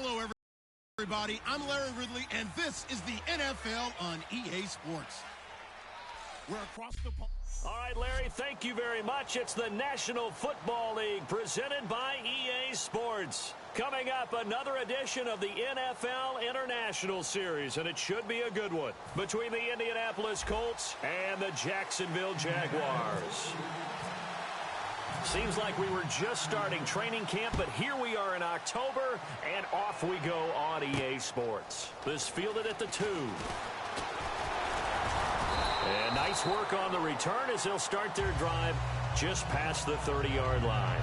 Hello, everybody. I'm Larry Ridley, and this is the NFL on EA Sports. We're across the pond. All right, Larry, thank you very much. It's the National Football League presented by EA Sports. Coming up, another edition of the NFL International Series, and it should be a good one, between the Indianapolis Colts and the Jacksonville Jaguars. Seems like we were just starting training camp, but here we are in October, and off we go on EA Sports. This fielded at the 2. And nice work on the return as they'll start their drive just past the 30-yard line.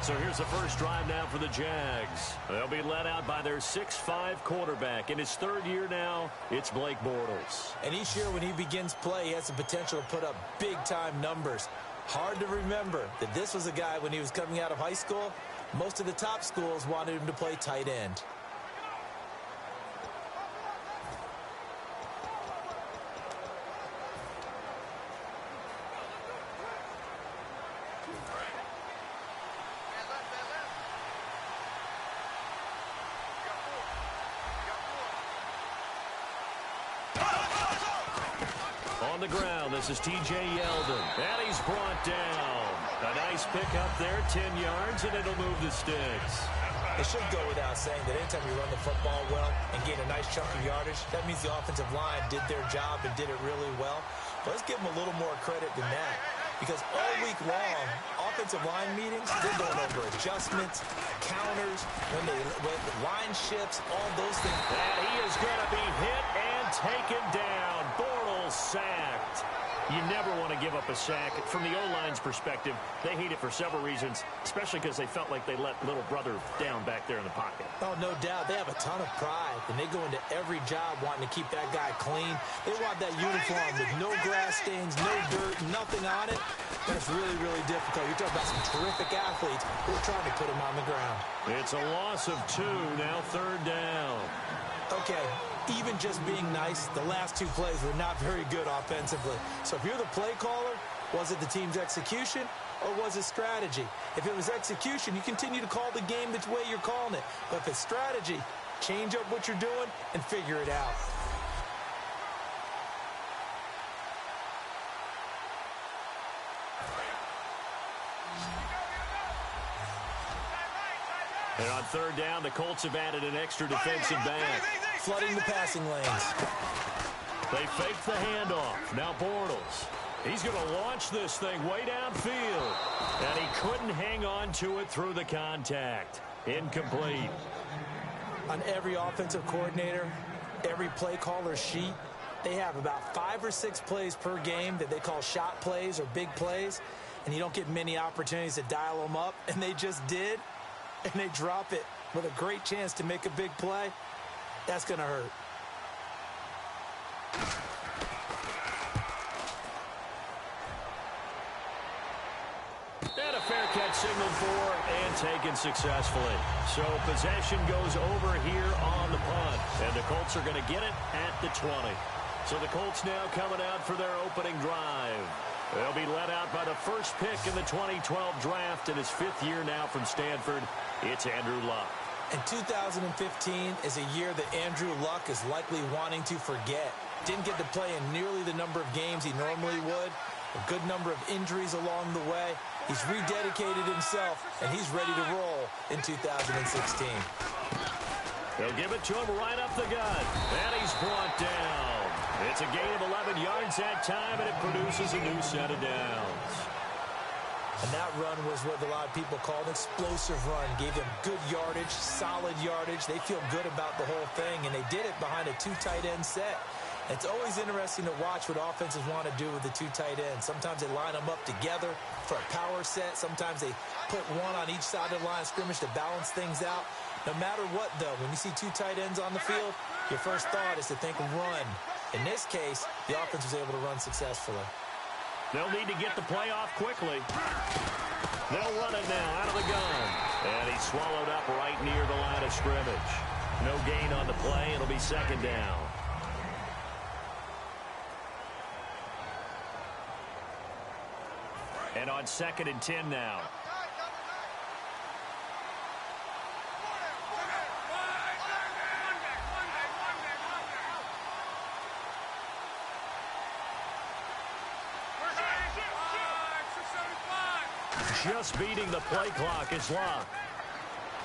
So here's the first drive now for the Jags. They'll be led out by their 6'5 quarterback. In his third year now, it's Blake Bortles. And each year when he begins play, he has the potential to put up big-time numbers. Hard to remember that this was a guy when he was coming out of high school. Most of the top schools wanted him to play tight end. On the ground, this is T.J. Yeldon, and he's brought down. A nice pickup there, 10 yards, and it'll move the sticks. It should go without saying that anytime you run the football well and gain a nice chunk of yardage, that means the offensive line did their job and did it really well. But let's give them a little more credit than that, because all week long, offensive line meetings, they're going over adjustments, counters, when line shifts, all those things. And he is going to be hit and taken down. Bortles sacked. You never want to give up a sack. From the O-line's perspective, they hate it for several reasons, especially because they felt like they let little brother down back there in the pocket. Oh, no doubt. They have a ton of pride, and they go into every job wanting to keep that guy clean. They want that uniform with no grass stains, no dirt, nothing on it. And it's really, really difficult. You're talking about some terrific athletes who are trying to put him on the ground. It's a loss of 2, now third down. Okay, even just being nice, the last 2 plays were not very good offensively. So if you're the play caller, was it the team's execution or was it strategy? If it was execution, you continue to call the game the way you're calling it. But if it's strategy, change up what you're doing and figure it out. And on third down, the Colts have added an extra defensive back. Flooding the passing lanes. They fake the handoff. Now Bortles. He's going to launch this thing way downfield. And he couldn't hang on to it through the contact. Incomplete. On every offensive coordinator, every play caller's sheet, they have about 5 or 6 plays per game that they call shot plays or big plays. And you don't get many opportunities to dial them up. And they just did. And they drop it with a great chance to make a big play. That's going to hurt. And a fair catch signaled for and taken successfully. So possession goes over here on the punt. And the Colts are going to get it at the 20. So the Colts now coming out for their opening drive. They'll be led out by the first pick in the 2012 draft in his 5th year now from Stanford. It's Andrew Luck. And 2015 is a year that Andrew Luck is likely wanting to forget. Didn't get to play in nearly the number of games he normally would. A good number of injuries along the way. He's rededicated himself, and he's ready to roll in 2016. They'll give it to him right up the gut. And he's brought down. It's a gain of 11 yards that time, and it produces a new set of downs. And that run was what a lot of people called an explosive run. Gave them good yardage, solid yardage. They feel good about the whole thing, and they did it behind a 2 tight end set. It's always interesting to watch what offenses want to do with the 2 tight ends. Sometimes they line them up together for a power set. Sometimes they put one on each side of the line of scrimmage to balance things out. No matter what, though, when you see 2 tight ends on the field, your first thought is to think run. In this case, the offense was able to run successfully. They'll need to get the play off quickly. They'll run it now out of the gun. And he's swallowed up right near the line of scrimmage. No gain on the play. It'll be second down. And on 2nd and 10 now. just beating the play clock is Locke.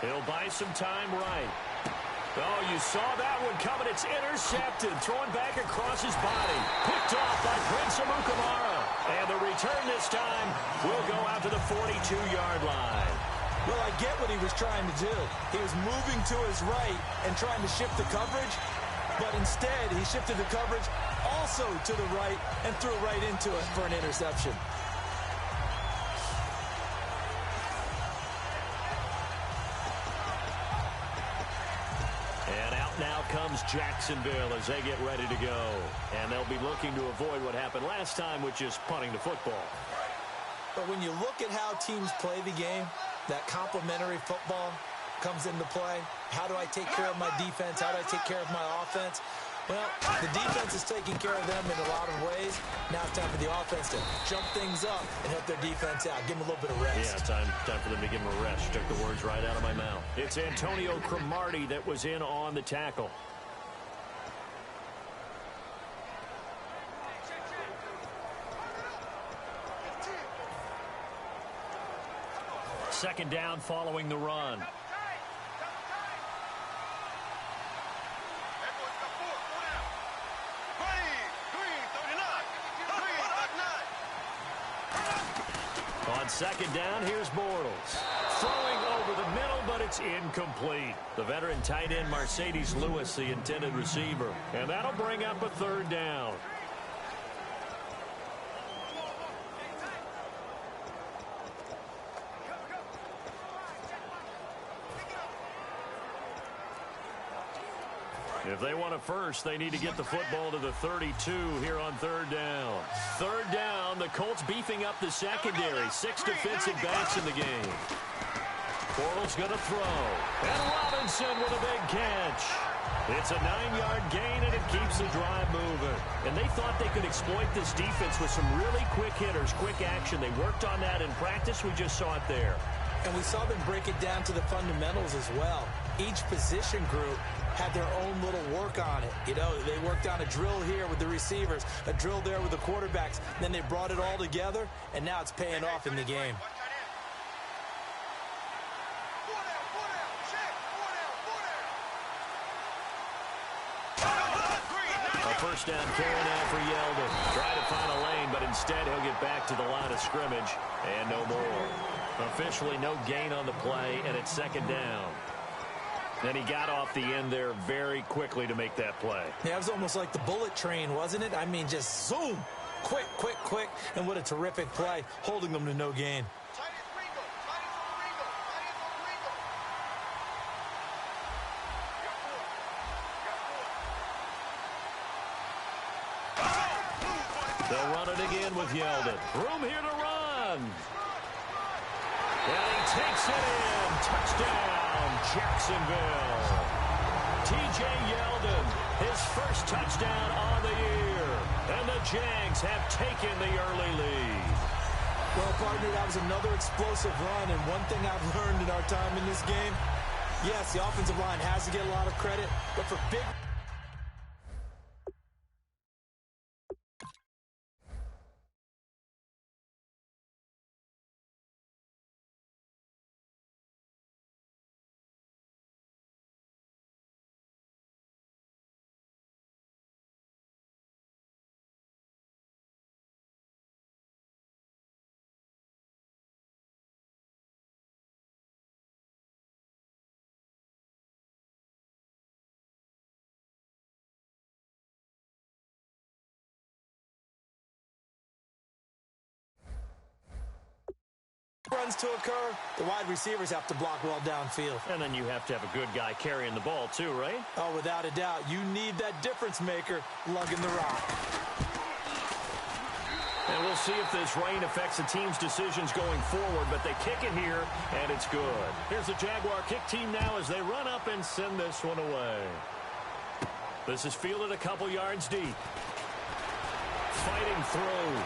He'll buy some time right. Oh, you saw that one coming. It's intercepted. Throwing back across his body. Picked off by Prince Amukamara. And the return this time will go out to the 42-yard line. Well, I get what he was trying to do. He was moving to his right and trying to shift the coverage. But instead, he shifted the coverage also to the right and threw right into it for an interception. And out now comes Jacksonville as they get ready to go. And they'll be looking to avoid what happened last time, which is punting the football. But when you look at how teams play the game, that complementary football comes into play. How do I take care of my defense? How do I take care of my offense? Well, the defense is taking care of them in a lot of ways. Now it's time for the offense to jump things up and help their defense out. Give them a little bit of rest. Yeah, time for them to give them a rest. Took the words right out of my mouth. It's Antonio Cromartie that was in on the tackle. Second down following the run. On second down, here's Bortles. Throwing over the middle, but it's incomplete. The veteran tight end Mercedes Lewis, the intended receiver. And that'll bring up a third down. If they want a first, they need to get the football to the 32 here on third down. Third down, the Colts beefing up the secondary. 6 defensive backs in the game. Bortles going to throw. And Robinson with a big catch. It's a 9-yard gain, and it keeps the drive moving. And they thought they could exploit this defense with some really quick hitters, quick action. They worked on that in practice. We just saw it there. And we saw them break it down to the fundamentals as well. Each position group had their own little work on it. You know, they worked on a drill here with the receivers, a drill there with the quarterbacks. Then they brought it all together, and now it's paying off in the game. A first down carry now for Yeldon. Trying to find a lane, but instead he'll get back to the line of scrimmage. And no more. Officially no gain on the play, and it's second down. And he got off the end there very quickly to make that play. Yeah, it was almost like the bullet train, wasn't it? I mean, just zoom. Quick, quick, quick. And what a terrific play, holding them to no gain. They'll run it again with Yeldon. Room here to run. And he takes it in. Touchdown, Jacksonville. T.J. Yeldon, his first touchdown on the year. And the Jags have taken the early lead. Well, partner, that was another explosive run. And one thing I've learned in our time in this game, yes, the offensive line has to get a lot of credit, but for big... runs to occur, the wide receivers have to block well downfield. And then you have to have a good guy carrying the ball too, right? Oh, without a doubt. You need that difference maker lugging the rock. And we'll see if this rain affects the team's decisions going forward, but they kick it here, and it's good. Here's the Jaguar kick team now as they run up and send this one away. This is fielded a couple yards deep. Fighting through.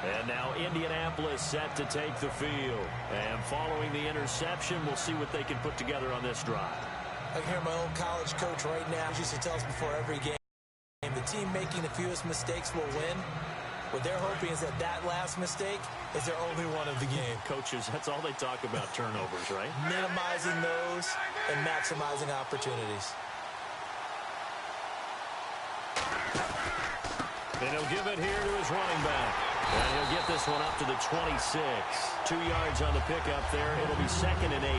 And now Indianapolis set to take the field. And following the interception, we'll see what they can put together on this drive. I can hear my old college coach right now. He used to tell us before every game, the team making the fewest mistakes will win. What they're hoping is that last mistake is their only one of the game. Coaches, that's all they talk about, turnovers, right? Minimizing those and maximizing opportunities. And he'll give it here to his running back. And he'll get this one up to the 26. 2 yards on the pickup there. It'll be 2nd and 8.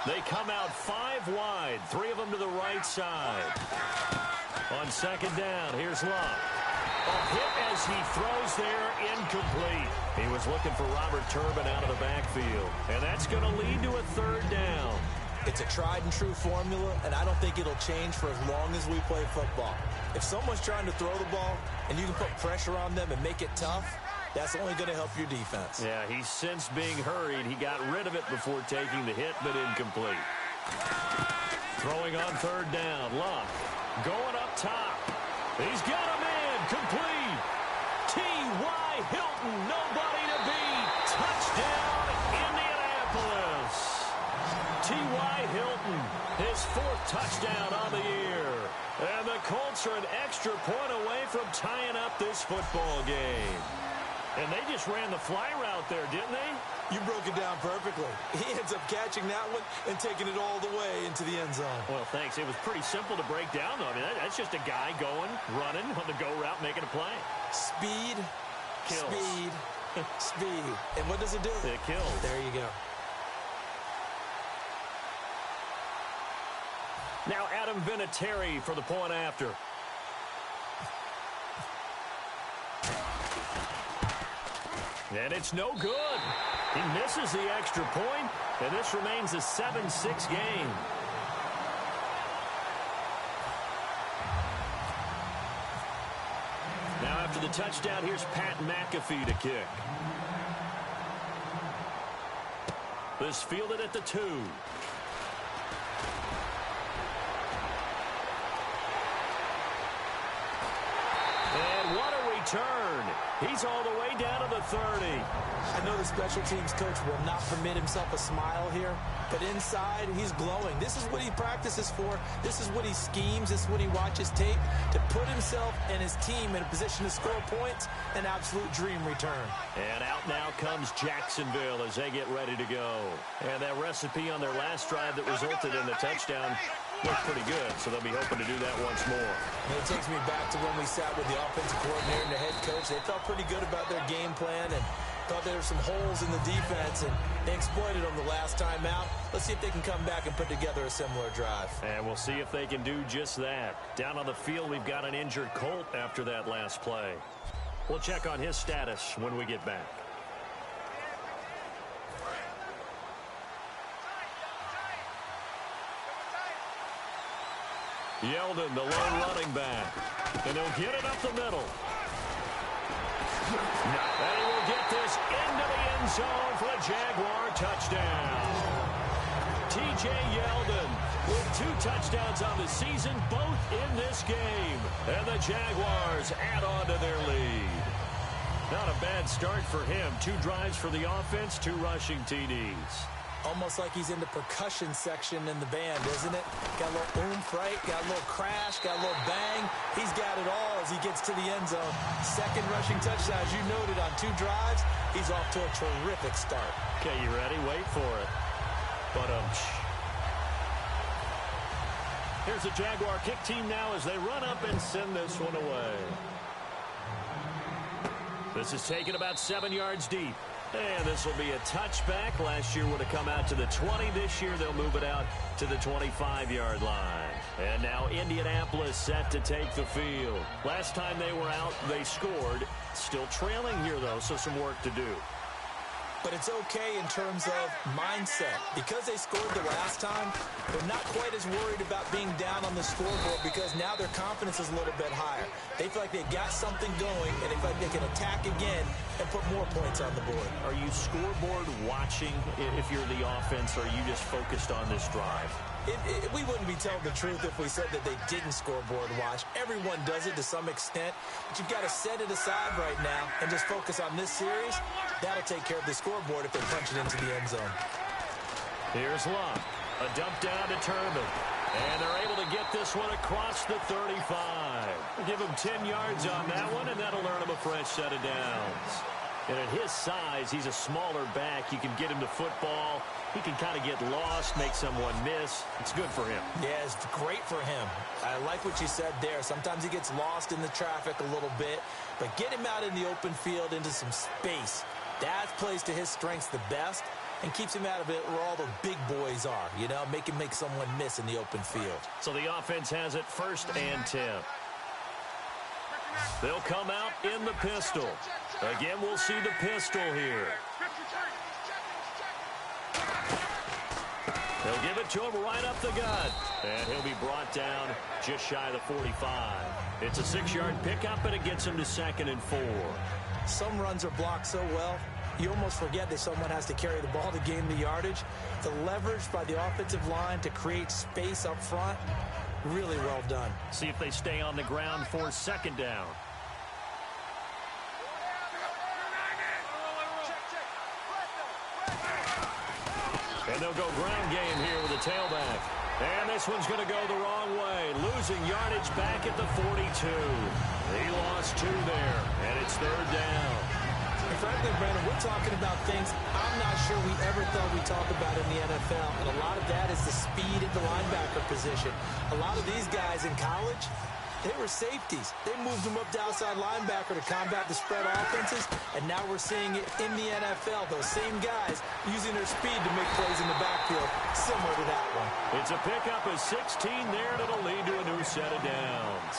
They come out 5 wide, 3 of them to the right side. On 2nd down, here's Love. A hit as he throws there, incomplete. He was looking for Robert Turbin out of the backfield. And that's going to lead to a 3rd down. It's a tried and true formula, and I don't think it'll change for as long as we play football. If someone's trying to throw the ball and you can put pressure on them and make it tough, that's only going to help your defense. Yeah, he's since being hurried. He got rid of it before taking the hit, but incomplete. Throwing on 3rd down. Luck going up top. He's got a man. Complete. T.Y. Hilton. Nobody to beat. Touchdown, Indianapolis. T.Y. Hilton, his 4th touchdown on the year. And the Colts are an extra point away from tying up this football game. And they just ran the fly route there, didn't they? You broke it down perfectly. He ends up catching that one and taking it all the way into the end zone. Well, thanks. It was pretty simple to break down, though. I mean, that's just a guy going, running on the go route, making a play. Speed, kills. Speed, speed. And what does it do? It kills. There you go. Now Adam Vinatieri for the point after. And it's no good. He misses the extra point, and this remains a 7-6 game. Now after the touchdown, here's Pat McAfee to kick. This fielded at the 2. And what a return. He's all the way down to the 30. I know the special teams coach will not permit himself a smile here, but inside, he's glowing. This is what he practices for. This is what he schemes. This is what he watches tape to put himself and his team in a position to score points. An absolute dream return. And out now comes Jacksonville as they get ready to go. And that recipe on their last drive that resulted in the touchdown looked pretty good, so they'll be hoping to do that once more. And it takes me back to when we sat with the offensive coordinator and the head coach. They felt pretty good about their game plan and thought there were some holes in the defense, and they exploited them the last time out. Let's see if they can come back and put together a similar drive. And we'll see if they can do just that. Down on the field, we've got an injured Colt after that last play. We'll check on his status when we get back. Yeldon, the lone running back. And he'll get it up the middle. And he will get this into the end zone for a Jaguar touchdown. T.J. Yeldon with 2 touchdowns on the season, both in this game. And the Jaguars add on to their lead. Not a bad start for him. 2 drives for the offense, 2 rushing TDs. Almost like he's in the percussion section in the band, isn't it? Got a little oomph, right? Got a little crash, got a little bang. He's got it all as he gets to the end zone. 2nd rushing touchdown, as you noted, on 2 drives. He's off to a terrific start. Okay, you ready? Wait for it. But here's the Jaguar kick team now as they run up and send this one away. This is taken about 7 yards deep. And this will be a touchback. Last year would have come out to the 20. This year they'll move it out to the 25-yard line. And now Indianapolis set to take the field. Last time they were out, they scored. Still trailing here, though, so some work to do. But it's okay in terms of mindset. Because they scored the last time, they're not quite as worried about being down on the scoreboard because now their confidence is a little bit higher. They feel like they got something going, and they feel like they can attack again and put more points on the board. Are you scoreboard watching if you're the offense, or are you just focused on this drive? We wouldn't be telling the truth if we said that they didn't scoreboard watch. Everyone does it to some extent, but you've got to set it aside right now and just focus on this series. That'll take care of the scoreboard if they punch it into the end zone. Here's Luck. A dump down to Turbin. And they're able to get this one across the 35. Give him 10 yards on that one, and that'll earn him a fresh set of downs. And at his size, he's a smaller back. You can get him to football. He can kind of get lost, make someone miss. It's good for him. Yeah, it's great for him. I like what you said there. Sometimes he gets lost in the traffic a little bit, but get him out in the open field into some space. That plays to his strengths the best and keeps him out of it where all the big boys are, you know, make him make someone miss in the open field. So the offense has it 1st and 10. They'll come out in the pistol. Again, we'll see the pistol here. They'll give it to him right up the gut. And he'll be brought down just shy of the 45. It's a 6-yard pickup, and it gets him to 2nd and 4. Some runs are blocked so well, you almost forget that someone has to carry the ball to gain the yardage. The leverage by the offensive line to create space up front, really well done. See if they stay on the ground for 2nd down. And they'll go ground game here with a tailback. And this one's going to go the wrong way. Losing yardage back at the 42. He lost 2 there, and it's 3rd down. And frankly, Brandon, we're talking about things I'm not sure we ever thought we'd talk about in the NFL. And a lot of that is the speed at the linebacker position. A lot of these guys in college, they were safeties. They moved them up to outside linebacker to combat the spread offenses, and now we're seeing it in the NFL. Those same guys using their speed to make plays in the backfield, similar to that one. It's a pickup of 16 there, and it'll lead to a new set of downs.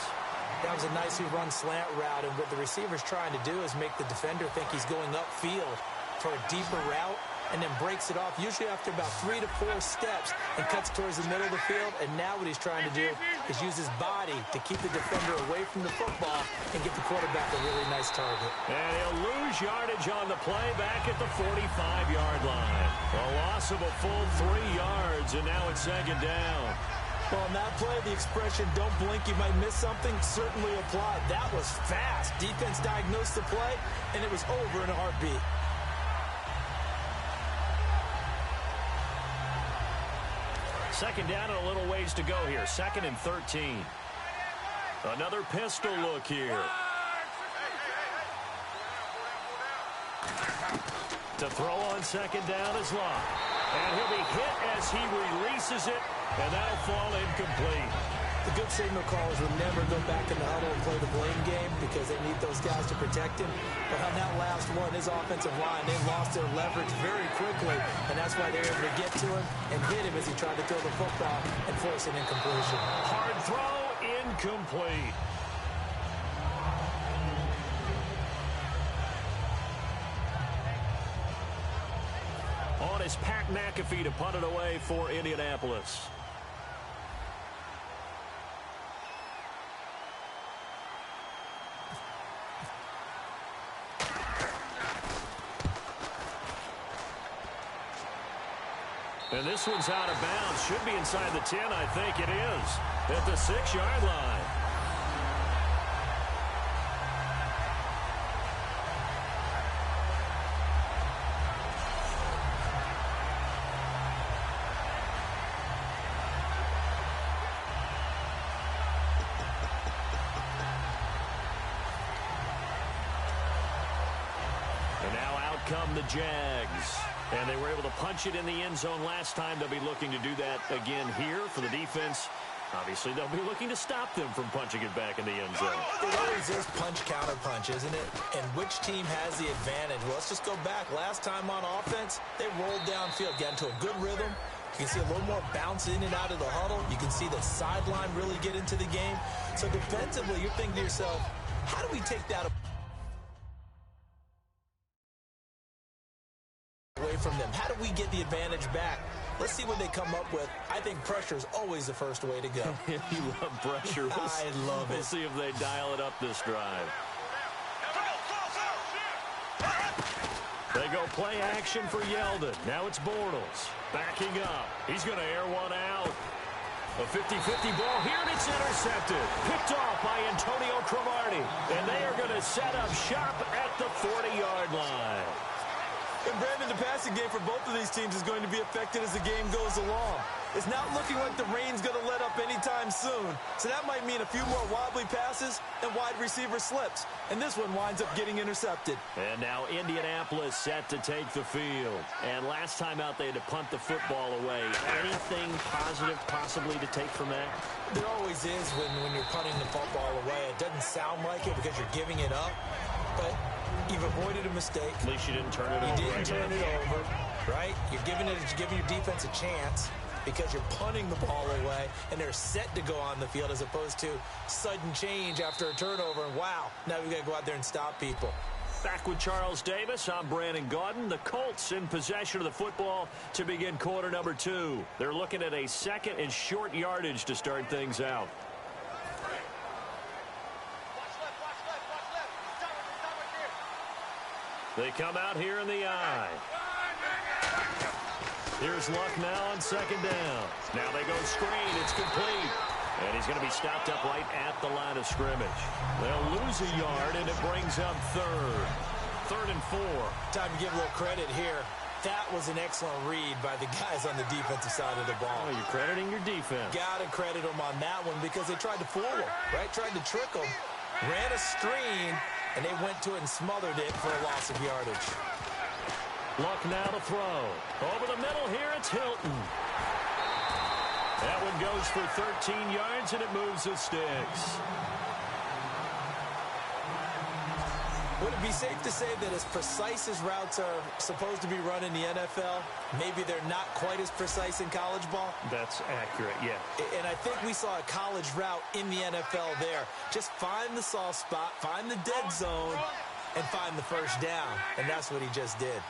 That was a nicely run slant route, and what the receiver's trying to do is make the defender think he's going upfield for a deeper route, and then breaks it off, usually after about 3 to 4 steps, and cuts towards the middle of the field. And now what he's trying to do is use his body to keep the defender away from the football and get the quarterback a really nice target. And he'll lose yardage on the play back at the 45-yard line. A loss of a full 3 yards, and now it's 2nd down. Well, on that play, the expression, don't blink, you might miss something, certainly applied. That was fast. Defense diagnosed the play, and it was over in a heartbeat. Second down and a little ways to go here. 2nd and 13. Another pistol look here. To throw on 2nd down is Luck. And he'll be hit as he releases it, and that'll fall incomplete. The good signal callers will never go back in the huddle and play the blame game because they need those guys to protect him. But on that last one, his offensive line, they lost their leverage very quickly, and that's why they were able to get to him and hit him as he tried to throw the football and force an incompletion. Hard throw, incomplete. On is Pat McAfee to punt it away for Indianapolis. And this one's out of bounds. Should be inside the 10, I think it is. At the 6-yard line. And now out come the Jags. And they were able to punch it in the end zone last time. They'll be looking to do that again here for the defense. Obviously, they'll be looking to stop them from punching it back in the end zone. It always is punch-counter-punch, isn't it? And which team has the advantage? Well, let's just go back. Last time on offense, they rolled downfield, got into a good rhythm. You can see a little more bounce in and out of the huddle. You can see the sideline really get into the game. So defensively, you're thinking to yourself, how do we take that away from them? How do we get the advantage back? Let's see what they come up with. I think pressure is always the first way to go. You love pressure. I love it. We'll see if they dial it up this drive. They go play action for Yeldon. Now it's Bortles. Backing up. He's going to air one out. A 50-50 ball here, and it's intercepted. Picked off by Antonio Cromartie. And they are going to set up shop at the 40-yard line. And Brandon, the passing game for both of these teams is going to be affected as the game goes along. It's not looking like the rain's going to let up anytime soon. So that might mean a few more wobbly passes and wide receiver slips. And this one winds up getting intercepted. And now Indianapolis set to take the field. And last time out, they had to punt the football away. Anything positive possibly to take from that? There always is when you're punting the football away. It doesn't sound like it because you're giving it up. But you've avoided a mistake. At least you didn't turn it over. You didn't turn it over, right? You're giving your defense a chance because you're punting the ball away, and they're set to go on the field as opposed to sudden change after a turnover. And, wow, now we've got to go out there and stop people. Back with Charles Davis, I'm Brandon Gaudin. The Colts in possession of the football to begin quarter number 2. They're looking at a second and short yardage to start things out. They come out here in the eye. Here's Luck now on second down. Now they go screen. It's complete. And he's going to be stopped up right at the line of scrimmage. They'll lose a yard, and it brings up third. 3rd and 4. Time to give a little credit here. That was an excellent read by the guys on the defensive side of the ball. Oh, you're crediting your defense. Got to credit them on that one because they tried to fool them, right? Tried to trick them. Ran a screen, and they went to it and smothered it for a loss of yardage. Luck now to throw. Over the middle here, it's Hilton. That one goes for 13 yards, and it moves the sticks. Would it be safe to say that as precise as routes are supposed to be run in the NFL, maybe they're not quite as precise in college ball? That's accurate, yeah. And I think we saw a college route in the NFL there. Just find the soft spot, find the dead zone, and find the first down. And that's what he just did.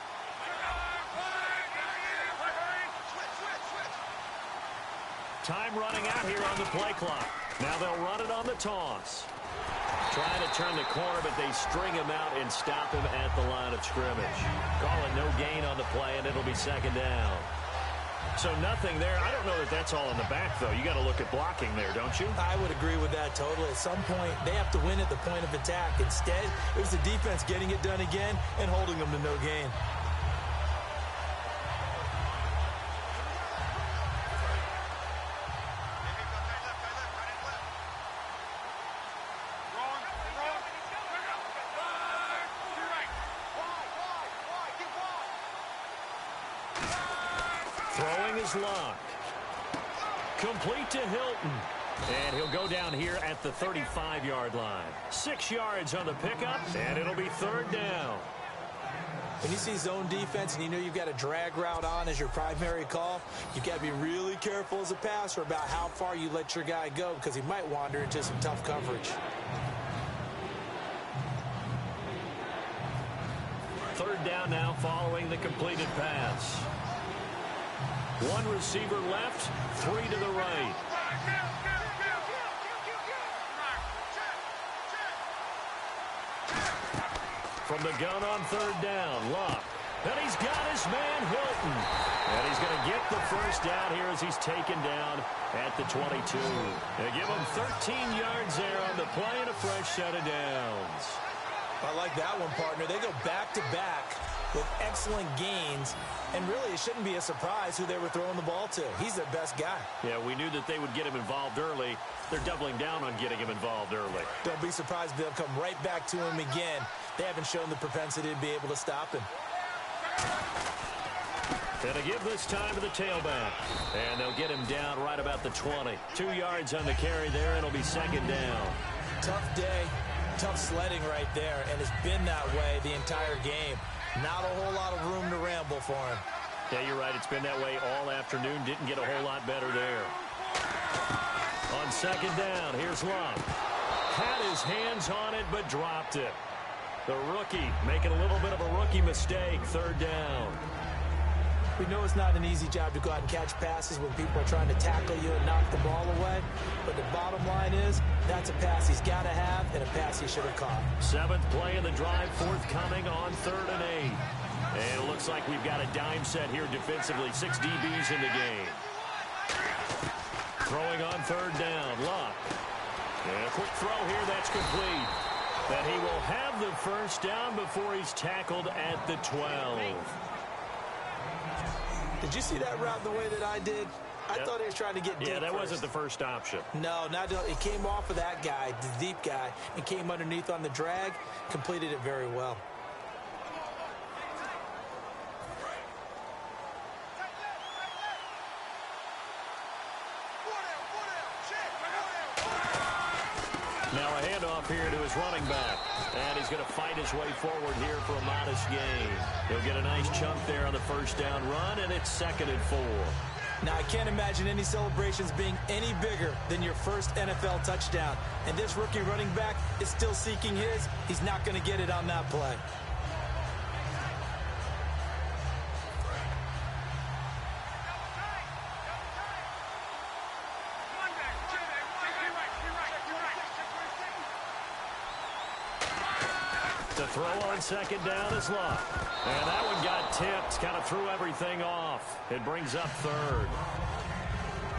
Time running out here on the play clock. Now they'll run it on the toss. Trying to turn the corner, but they string him out and stop him at the line of scrimmage. Call it no gain on the play, and it'll be second down. So nothing there. I don't know that that's all in the back, though. You got to look at blocking there, don't you? I would agree with that totally. At some point, they have to win at the point of attack. Instead, it was the defense getting it done again and holding them to no gain. Throwing is Luck. Complete to Hilton. And he'll go down here at the 35-yard line. 6 yards on the pickup, and it'll be third down. When you see zone defense and you know you've got a drag route on as your primary call, you've got to be really careful as a passer about how far you let your guy go because he might wander into some tough coverage. Third down now following the completed pass. 1 receiver left, 3 to the right. From the gun on third down, Luck. And he's got his man, Hilton. And he's going to get the first down here as he's taken down at the 22. They give him 13 yards there on the play and a fresh set of downs. I like that one, partner. They go back-to-back with excellent gains. And really, it shouldn't be a surprise who they were throwing the ball to. He's their best guy. Yeah, we knew that they would get him involved early. They're doubling down on getting him involved early. Don't be surprised if they'll come right back to him again. They haven't shown the propensity to be able to stop him. Gonna give this time to the tailback. And they'll get him down right about the 20. 2 yards on the carry there. It'll be second down. Tough day, tough sledding right there, and it's been that way the entire game. Not a whole lot of room to ramble for him. Yeah, you're right. It's been that way all afternoon. Didn't get a whole lot better there. On second down, here's Luck. Had his hands on it, but dropped it. The rookie making a little bit of a rookie mistake. Third down. We know it's not an easy job to go out and catch passes when people are trying to tackle you and knock the ball away. But the bottom line is, that's a pass he's got to have and a pass he should have caught. 7th play of the drive, forthcoming on 3rd and 8. And it looks like we've got a dime set here defensively. 6 DBs in the game. Throwing on third down. Luck. And a quick throw here. That's complete. And he will have the first down before he's tackled at the 12. Did you see that route the way that I did? I thought he was trying to get deep. Yeah, that first. wasn't the first option. No, it came off of that guy, the deep guy, and came underneath on the drag. Completed it very well. Now a handoff here to his running back. And he's going to fight his way forward here for a modest gain. He'll get a nice chunk there on the first down run, and it's 2nd and 4. Now, I can't imagine any celebrations being any bigger than your first NFL touchdown. And this rookie running back is still seeking his. He's not going to get it on that play. The throw on second down is Luck. And that one got tipped, kind of threw everything off. It brings up 3rd.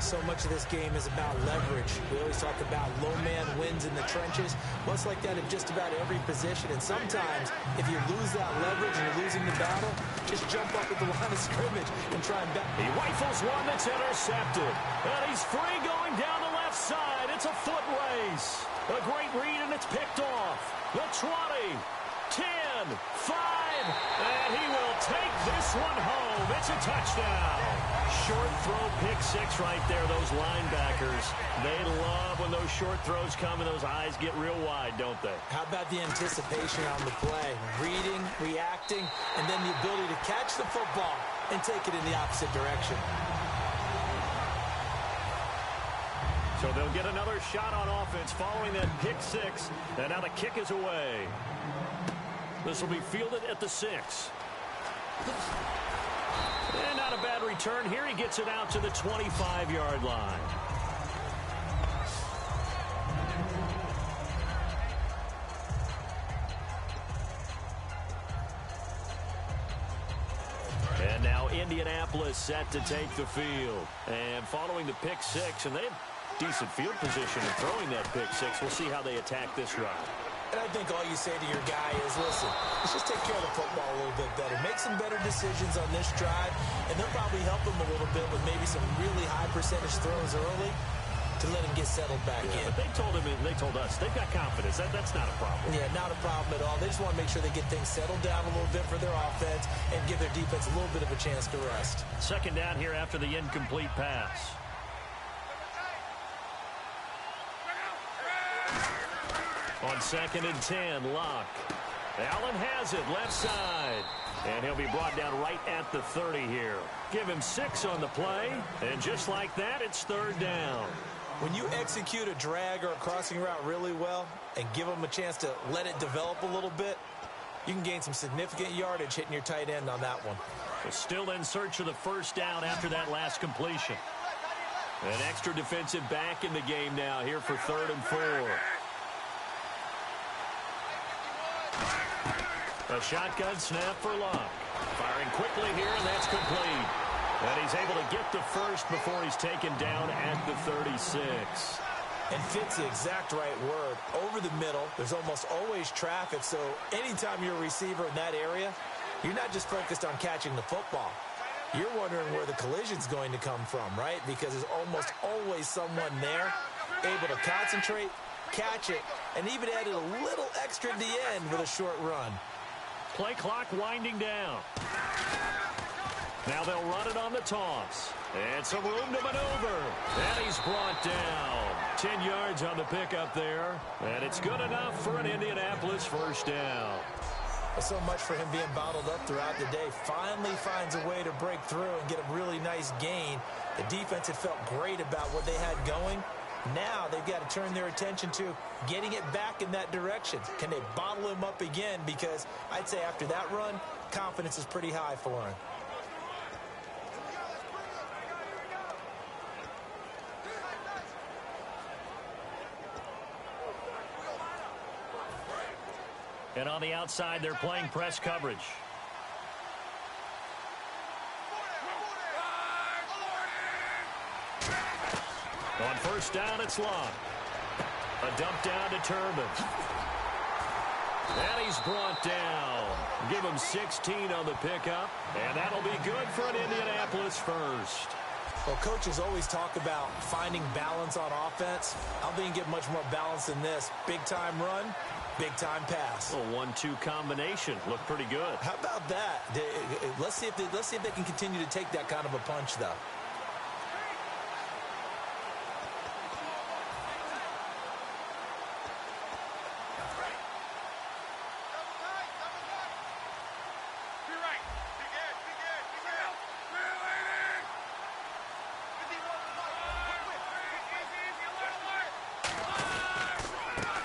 So much of this game is about leverage. We always talk about low man wins in the trenches. Well, it's like that in just about every position. And sometimes, if you lose that leverage and you're losing the battle, just jump up at the line of scrimmage and try and He rifles one that's intercepted. And he's free going down the left side. It's a foot race. A great read, and it's picked off. The 20. 10, 5, and he will take this one home. It's a touchdown. Short throw, pick 6 right there. Those linebackers, they love when those short throws come and those eyes get real wide, don't they? How about the anticipation on the play? Reading, reacting, and then the ability to catch the football and take it in the opposite direction. So they'll get another shot on offense following that pick 6, and now the kick is away. This will be fielded at the 6. And not a bad return here. He gets it out to the 25-yard line. And now Indianapolis set to take the field. And following the pick 6, and they have decent field position in throwing that pick 6. We'll see how they attack this drive. And I think all you say to your guy is, listen, let's just take care of the football a little bit better. Make some better decisions on this drive, and they'll probably help him a little bit with maybe some really high percentage throws early to let him get settled back in. But they told him, and they told us, they've got confidence. That's not a problem. Yeah, not a problem at all. They just want to make sure they get things settled down a little bit for their offense and give their defense a little bit of a chance to rest. Second down here after the incomplete pass. On 2nd and 10, Luck. Allen has it, left side. And he'll be brought down right at the 30 here. Give him 6 on the play, and just like that, it's 3rd down. When you execute a drag or a crossing route really well and give them a chance to let it develop a little bit, you can gain some significant yardage hitting your tight end on that one. But still in search of the first down after that last completion. An extra defensive back in the game now here for 3rd and 4. A shotgun snap for Luck. Firing quickly here, and that's complete. And he's able to get the first before he's taken down at the 36. And fits the exact right word. Over the middle, there's almost always traffic, so anytime you're a receiver in that area, you're not just focused on catching the football. You're wondering where the collision's going to come from, right? Because there's almost always someone there able to concentrate, catch it, and even added a little extra at the end with a short run. Play clock winding down. Now they'll run it on the toss. And some room to maneuver. And he's brought down. 10 yards on the pickup there. And it's good enough for an Indianapolis first down. So much for him being bottled up throughout the day. Finally finds a way to break through and get a really nice gain. The defense had felt great about what they had going. Now they've got to turn their attention to getting it back in that direction. Can they bottle him up again? Because I'd say after that run, confidence is pretty high for him. And on the outside, they're playing press coverage. On first down, it's Long. A dump down to Turbin. And he's brought down. Give him 16 on the pickup, and that'll be good for an Indianapolis first. Well, coaches always talk about finding balance on offense. I don't think you get much more balance than this. Big-time run, big-time pass. A 1-2 combination. Looked pretty good. How about that? Let's see if they can continue to take that kind of a punch, though.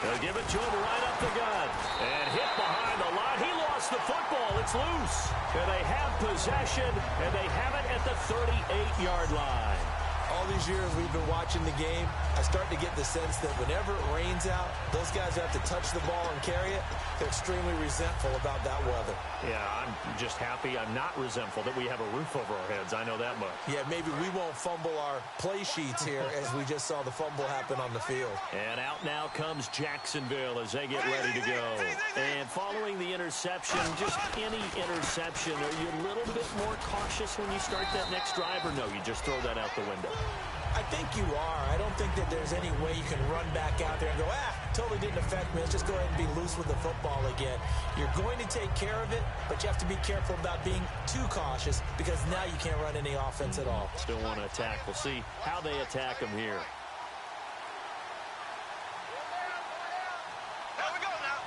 They'll give it to him right up the gut. And hit behind the line. He lost the football. It's loose. And they have possession, and they have it at the 38-yard line. All these years we've been watching the game, I start to get the sense that whenever it rains out, those guys have to touch the ball and carry it. They're extremely resentful about that weather. Yeah, I'm just happy I'm not resentful that we have a roof over our heads. I know that much. Yeah, maybe we won't fumble our play sheets here as we just saw the fumble happen on the field. And out now comes Jacksonville as they get ready to go. And following the interception, just any interception, are you a little bit more cautious when you start that next drive, or no, you just throw that out the window? I think you are. I don't think that there's any way you can run back out there and go, totally didn't affect me. Let's just go ahead and be loose with the football again. You're going to take care of it, but you have to be careful about being too cautious because now you can't run any offense at all. Still want to attack. We'll see how they attack them here. There we go now.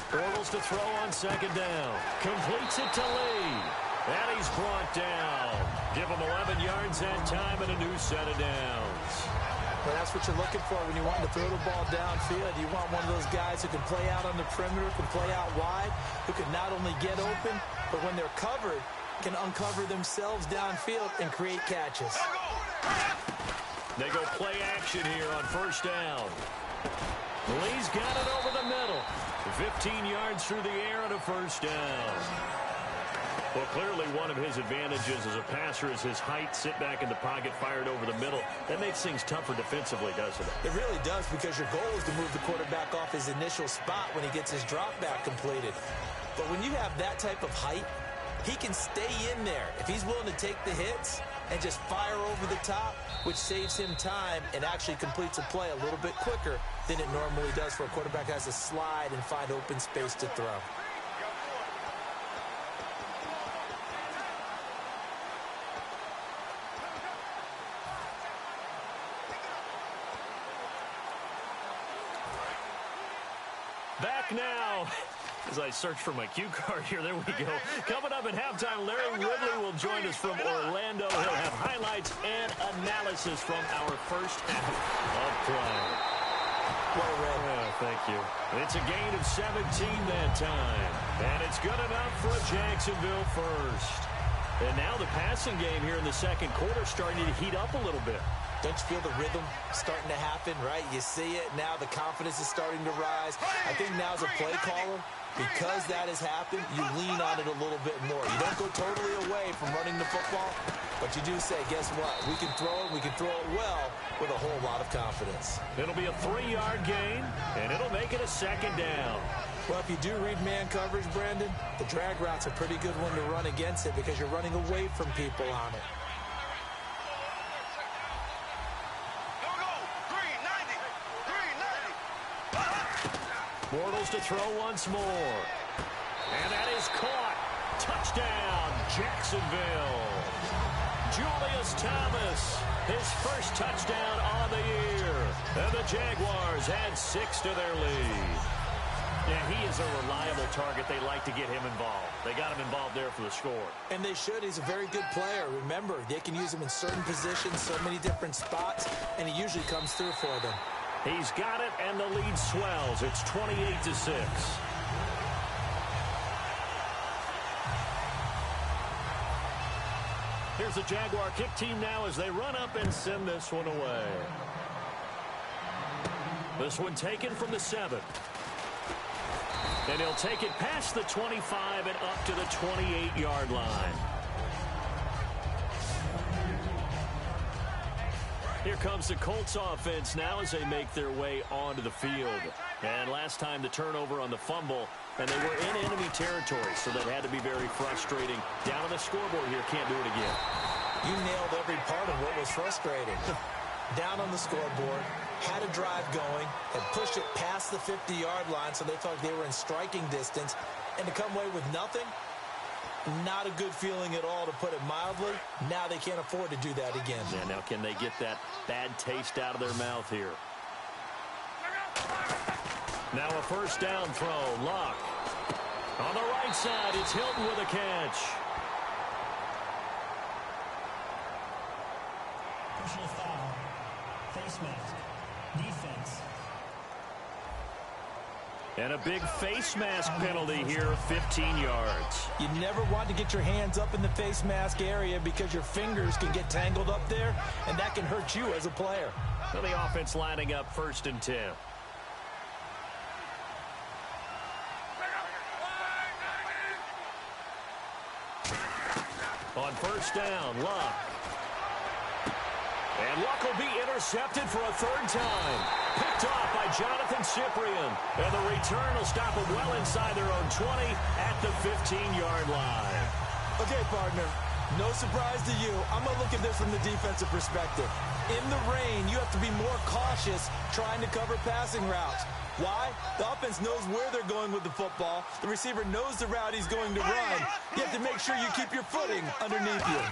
3:39. Bortles to throw on second down. Completes it to Lee. And he's brought down. Give him 11 yards that time and a new set of downs. Well, that's what you're looking for when you want to throw the ball downfield. You want one of those guys who can play out on the perimeter, can play out wide, who can not only get open, but when they're covered, can uncover themselves downfield and create catches. They go play action here on first down. Lee's got it over the middle. 15 yards through the air and a first down. Well, clearly one of his advantages as a passer is his height, sit back in the pocket, fired over the middle. That makes things tougher defensively, doesn't it? It really does, because your goal is to move the quarterback off his initial spot when he gets his drop back completed. But when you have that type of height, he can stay in there if he's willing to take the hits and just fire over the top, which saves him time and actually completes a play a little bit quicker than it normally does for a quarterback who has to slide and find open space to throw. Back now, as I search for my cue card here, there we go. Coming up at halftime, Larry Ridley will join us from Orlando. He'll have highlights and analysis from our first half of play. Well read. Oh, thank you. It's a gain of 17 that time, and it's good enough for a Jacksonville first. And now the passing game here in the second quarter starting to heat up a little bit. Don't you feel the rhythm starting to happen, right? You see it. Now the confidence is starting to rise. I think now as a play caller, because that has happened, you lean on it a little bit more. You don't go totally away from running the football, but you do say, guess what? We can throw it. We can throw it well with a whole lot of confidence. It'll be a 3-yard gain, and it'll make it a second down. Well, if you do read man coverage, Brandon, the drag route's a pretty good one to run against it because you're running away from people on it. Bortles to throw once more. And that is caught. Touchdown, Jacksonville. Julius Thomas, his first touchdown on the year. And the Jaguars add 6 to their lead. Yeah, he is a reliable target. They like to get him involved. They got him involved there for the score. And they should. He's a very good player. Remember, they can use him in certain positions, so many different spots, and he usually comes through for them. He's got it, and the lead swells. It's 28-6. Here's the Jaguar kick team now as they run up and send this one away. This one taken from the 7. And he'll take it past the 25 and up to the 28-yard line. Here comes the Colts offense now as they make their way onto the field. And last time the turnover on the fumble, and they were in enemy territory, so that had to be very frustrating. Down on the scoreboard here, can't do it again. You nailed every part of what was frustrating. Down on the scoreboard, had a drive going, and pushed it past the 50-yard line so they felt they were in striking distance, and to come away with nothing, not a good feeling at all, to put it mildly. Now they can't afford to do that again. Yeah, now can they get that bad taste out of their mouth here? Now a first down throw. Luck. On the right side, it's Hilton with a catch. Personal foul. Face mask. Defense. And a big face mask penalty here, 15 yards. You never want to get your hands up in the face mask area because your fingers can get tangled up there, and that can hurt you as a player. So the offense lining up 1st and 10. On first down, Luck. And Luck will be intercepted for a 3rd time. Picked off by Jonathan Cyprien. And the return will stop them well inside their own 20 at the 15-yard line. Okay, partner, no surprise to you. I'm going to look at this from the defensive perspective. In the rain, you have to be more cautious trying to cover passing routes. Why? The offense knows where they're going with the football. The receiver knows the route he's going to run. You have to make sure you keep your footing underneath you.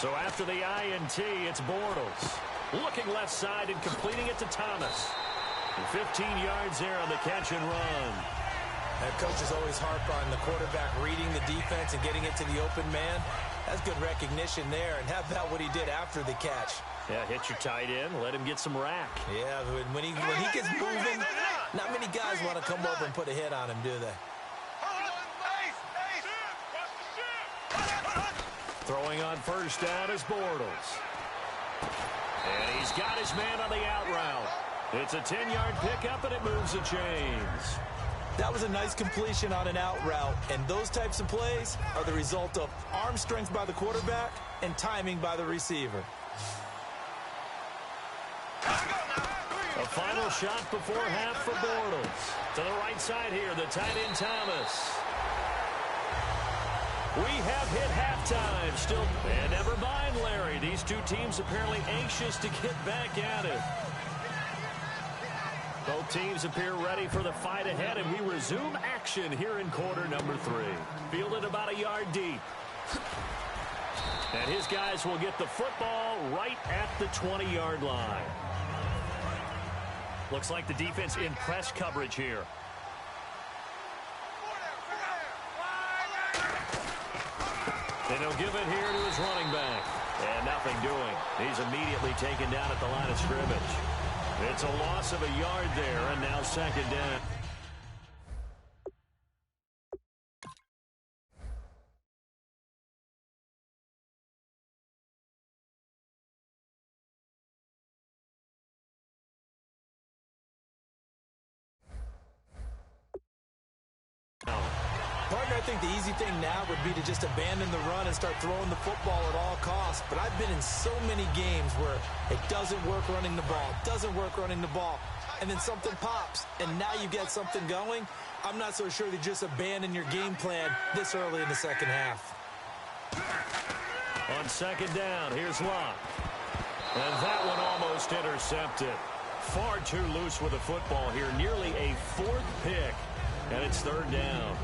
So after the INT, it's Bortles. Looking left side and completing it to Thomas. And 15 yards there on the catch and run. That coaches always harp on the quarterback reading the defense and getting it to the open man. That's good recognition there. And how about what he did after the catch? Yeah, hit your tight end, let him get some rack. Yeah, when he gets moving, not many guys want to come over and put a hit on him, do they? Throwing on first down is Bortles. And he's got his man on the out route. It's a 10-yard pickup, and it moves the chains. That was a nice completion on an out route, and those types of plays are the result of arm strength by the quarterback and timing by the receiver. A final shot before half for Bortles. To the right side here, the tight end Thomas. We have hit halftime. Still, and never mind, Larry. These two teams apparently anxious to get back at it. Both teams appear ready for the fight ahead, and we resume action here in quarter number 3. Fielded about a yard deep. And his guys will get the football right at the 20-yard line. Looks like the defense in press coverage here. And he'll give it here to his running back. And nothing doing. He's immediately taken down at the line of scrimmage. It's a loss of a yard there, and now 2nd down. Partner, I think the easy thing now would be to just abandon the run and start throwing the football at all costs. But I've been in so many games where it doesn't work running the ball, and then something pops, and now you get something going. I'm not so sure that just abandon your game plan this early in the second half. On 2nd down, here's Luck. And that one almost intercepted. Far too loose with the football here. Nearly a 4th pick. And it's 3rd down.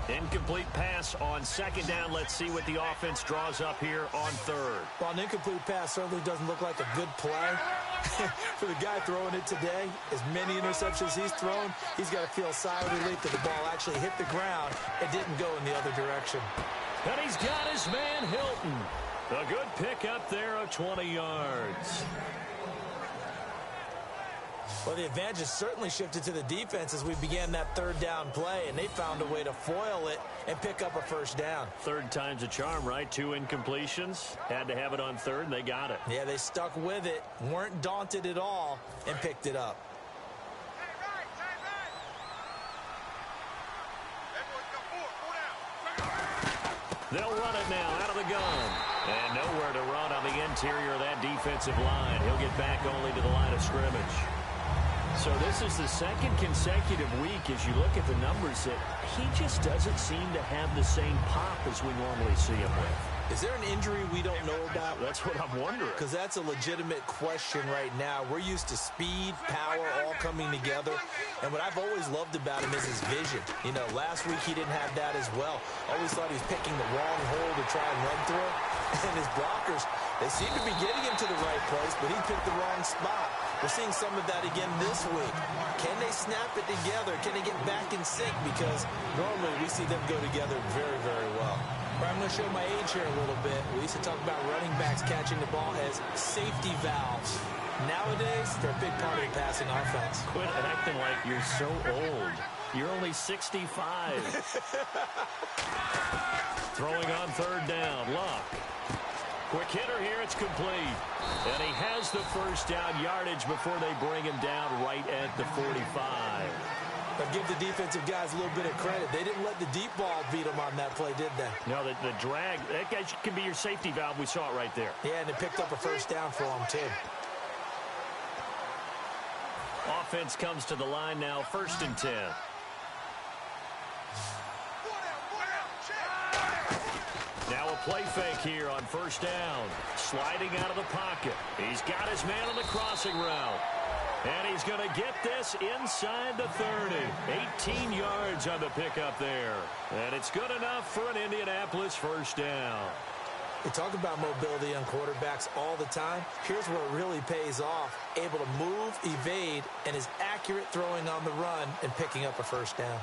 Incomplete pass on 2nd down. Let's see what the offense draws up here on 3rd. Well, an incomplete pass certainly doesn't look like a good play. For the guy throwing it today, as many interceptions he's thrown, he's got to feel a sigh of relief that the ball actually hit the ground and didn't go in the other direction. And he's got his man Hilton. A good pick up there of 20 yards. Well, the advantage has certainly shifted to the defense as we began that 3rd down play, and they found a way to foil it and pick up a 1st down. 3rd time's a charm, right? 2 incompletions. Had to have it on 3rd, and they got it. Yeah, they stuck with it, weren't daunted at all, and picked it up. They'll run it now out of the gun. And nowhere to run on the interior of that defensive line. He'll get back only to the line of scrimmage. So this is the second consecutive week, as you look at the numbers, that he just doesn't seem to have the same pop as we normally see him with. Is there an injury we don't know about? That's what I'm wondering. Because that's a legitimate question right now. We're used to speed, power, all coming together. And what I've always loved about him is his vision. You know, last week he didn't have that as well. Always thought he was picking the wrong hole to try and run through. And his blockers, they seem to be getting him to the right place, but he picked the wrong spot. We're seeing some of that again this week. Can they snap it together? Can they get back in sync? Because normally we see them go together very, very well. But I'm going to show my age here a little bit. We used to talk about running backs catching the ball as safety valves. Nowadays, they're a big part of the passing offense. Quit acting like you're so old. You're only 65. Throwing on third down. Luck. Quick hitter here. It's complete. And he has the first down yardage before they bring him down right at the 45. But give the defensive guys a little bit of credit. They didn't let the deep ball beat them on that play, did they? No, the drag, that guy can be your safety valve. We saw it right there. Yeah, and they picked up a first down for him, too. Offense comes to the line now, 1st and 10. Now a play fake here on first down. Sliding out of the pocket. He's got his man on the crossing route. And he's going to get this inside the 30. 18 yards on the pickup there. And it's good enough for an Indianapolis first down. We talk about mobility on quarterbacks all the time. Here's where it really pays off. Able to move, evade, and is accurate throwing on the run and picking up a first down.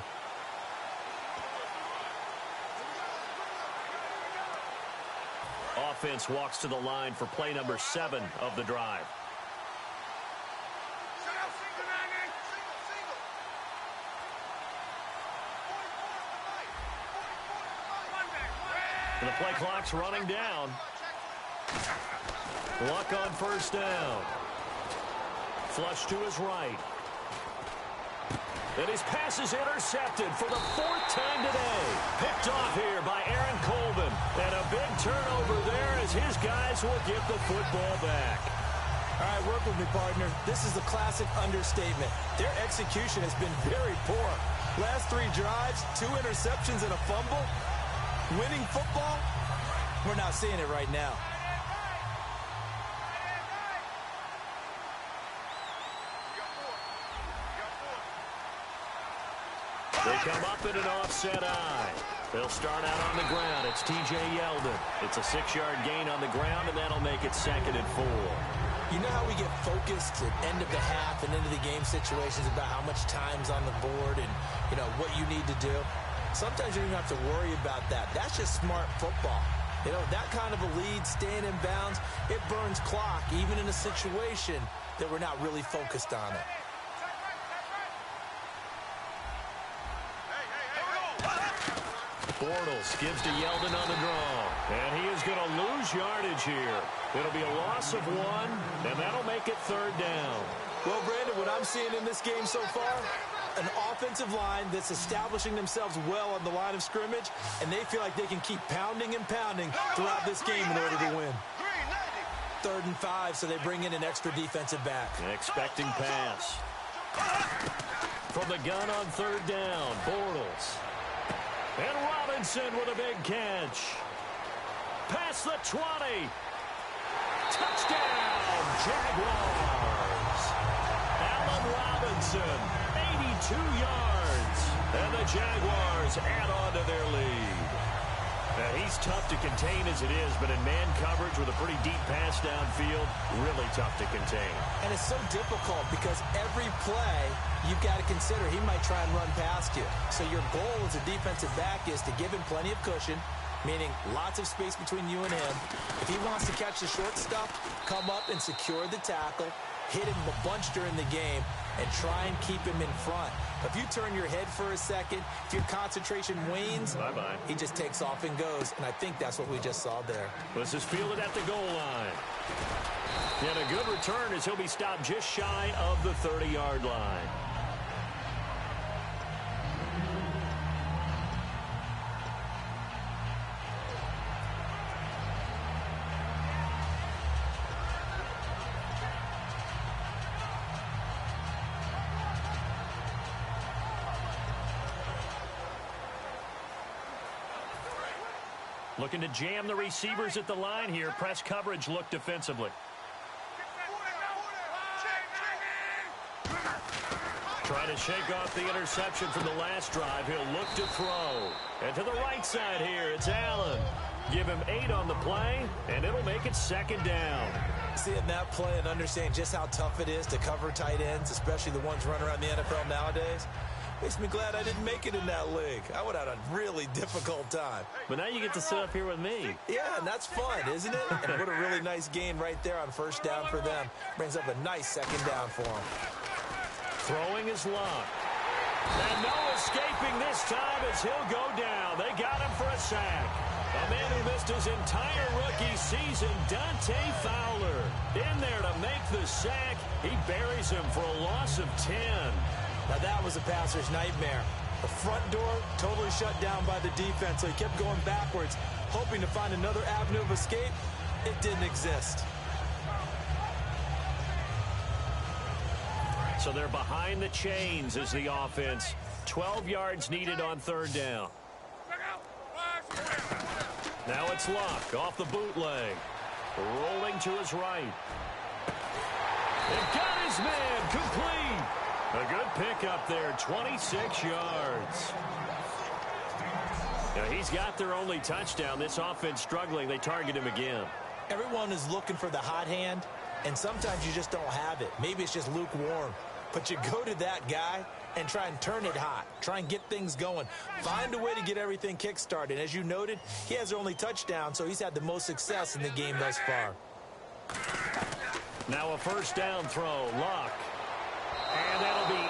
Offense walks to the line for play number 7 of the drive. And the play clock's running down. Luck on first down. Flush to his right. And his pass is intercepted for the 4th time today. Picked off here by Aaron Colvin. And a big turnover there as his guys will get the football back. All right, work with me, partner. This is a classic understatement. Their execution has been very poor. Last 3 drives, 2 interceptions and a fumble. Winning football, we're not seeing it right now. They come up in an offset eye. They'll start out on the ground. It's T.J. Yeldon. It's a 6-yard gain on the ground, and that'll make it 2nd and 4. You know how we get focused at end of the half and into the game situations about how much time's on the board and, you know, what you need to do? Sometimes you don't have to worry about that. That's just smart football. You know, that kind of a lead, staying in bounds, it burns clock, even in a situation that we're not really focused on it. Bortles gives to Yeldon on the draw. And he is going to lose yardage here. It'll be a loss of 1, and that'll make it 3rd down. Well, Brandon, what I'm seeing in this game so far, an offensive line that's establishing themselves well on the line of scrimmage, and they feel like they can keep pounding and pounding throughout this game in order to win. 3rd and 5, so they bring in an extra defensive back. Expecting pass. From the gun on 3rd down, Bortles. And Robinson with a big catch. Past the 20. Touchdown, Jaguars. Allen Robinson, 82 yards. And the Jaguars add on to their lead. Now, he's tough to contain as it is, but in man coverage with a pretty deep pass downfield, really tough to contain. And it's so difficult because every play you've got to consider he might try and run past you. So your goal as a defensive back is to give him plenty of cushion, meaning lots of space between you and him. If he wants to catch the short stuff, come up and secure the tackle, hit him a bunch during the game, and try and keep him in front. If you turn your head for a second, if your concentration wanes, bye-bye. He just takes off and goes, and I think that's what we just saw there. This is fielded at the goal line. And a good return as he'll be stopped just shy of the 30-yard line. Looking to jam the receivers at the line here. Press coverage look defensively. Trying to shake off the interception from the last drive. He'll look to throw. And to the right side here, it's Allen. Give him 8 on the play, and it'll make it second down. Seeing that play and understanding just how tough it is to cover tight ends, especially the ones running around the NFL nowadays, makes me glad I didn't make it in that league. I would have had a really difficult time. But now you get to sit up here with me. Yeah, and that's fun, isn't it? And what a really nice gain right there on first down for them. Brings up a nice second down for them. Throwing is Luck. And no escaping this time as he'll go down. They got him for a sack. A man who missed his entire rookie season, Dante Fowler. In there to make the sack. He buries him for a loss of 10. Now that was a passer's nightmare. The front door totally shut down by the defense, so he kept going backwards, hoping to find another avenue of escape. It didn't exist. So they're behind the chains as the offense. 12 yards needed on third down. Now it's Luck off the bootleg. Rolling to his right. They've got his man complete. A good pickup there, 26 yards. Now he's got their only touchdown. This offense struggling. They target him again. Everyone is looking for the hot hand, and sometimes you just don't have it. Maybe it's just lukewarm. But you go to that guy and try and turn it hot. Try and get things going. Find a way to get everything kick-started. As you noted, he has their only touchdown, so he's had the most success in the game thus far. Now a first down throw. Luck. And that'll be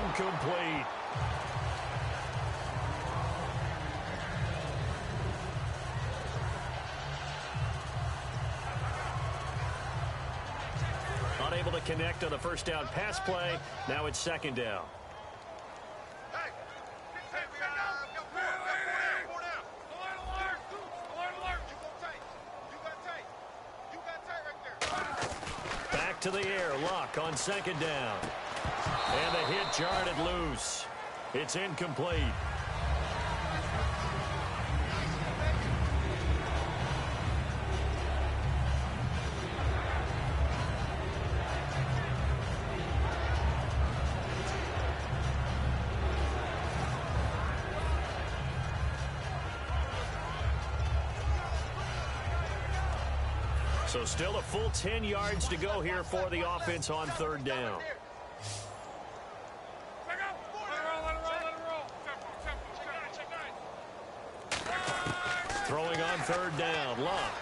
incomplete. Unable to connect on the first down pass play. Now it's second down. Back to the air. Luck on second down. And the hit jarred it loose. It's incomplete. So still a full 10 yards to go here for the offense on third down. Throwing on third down, Luck.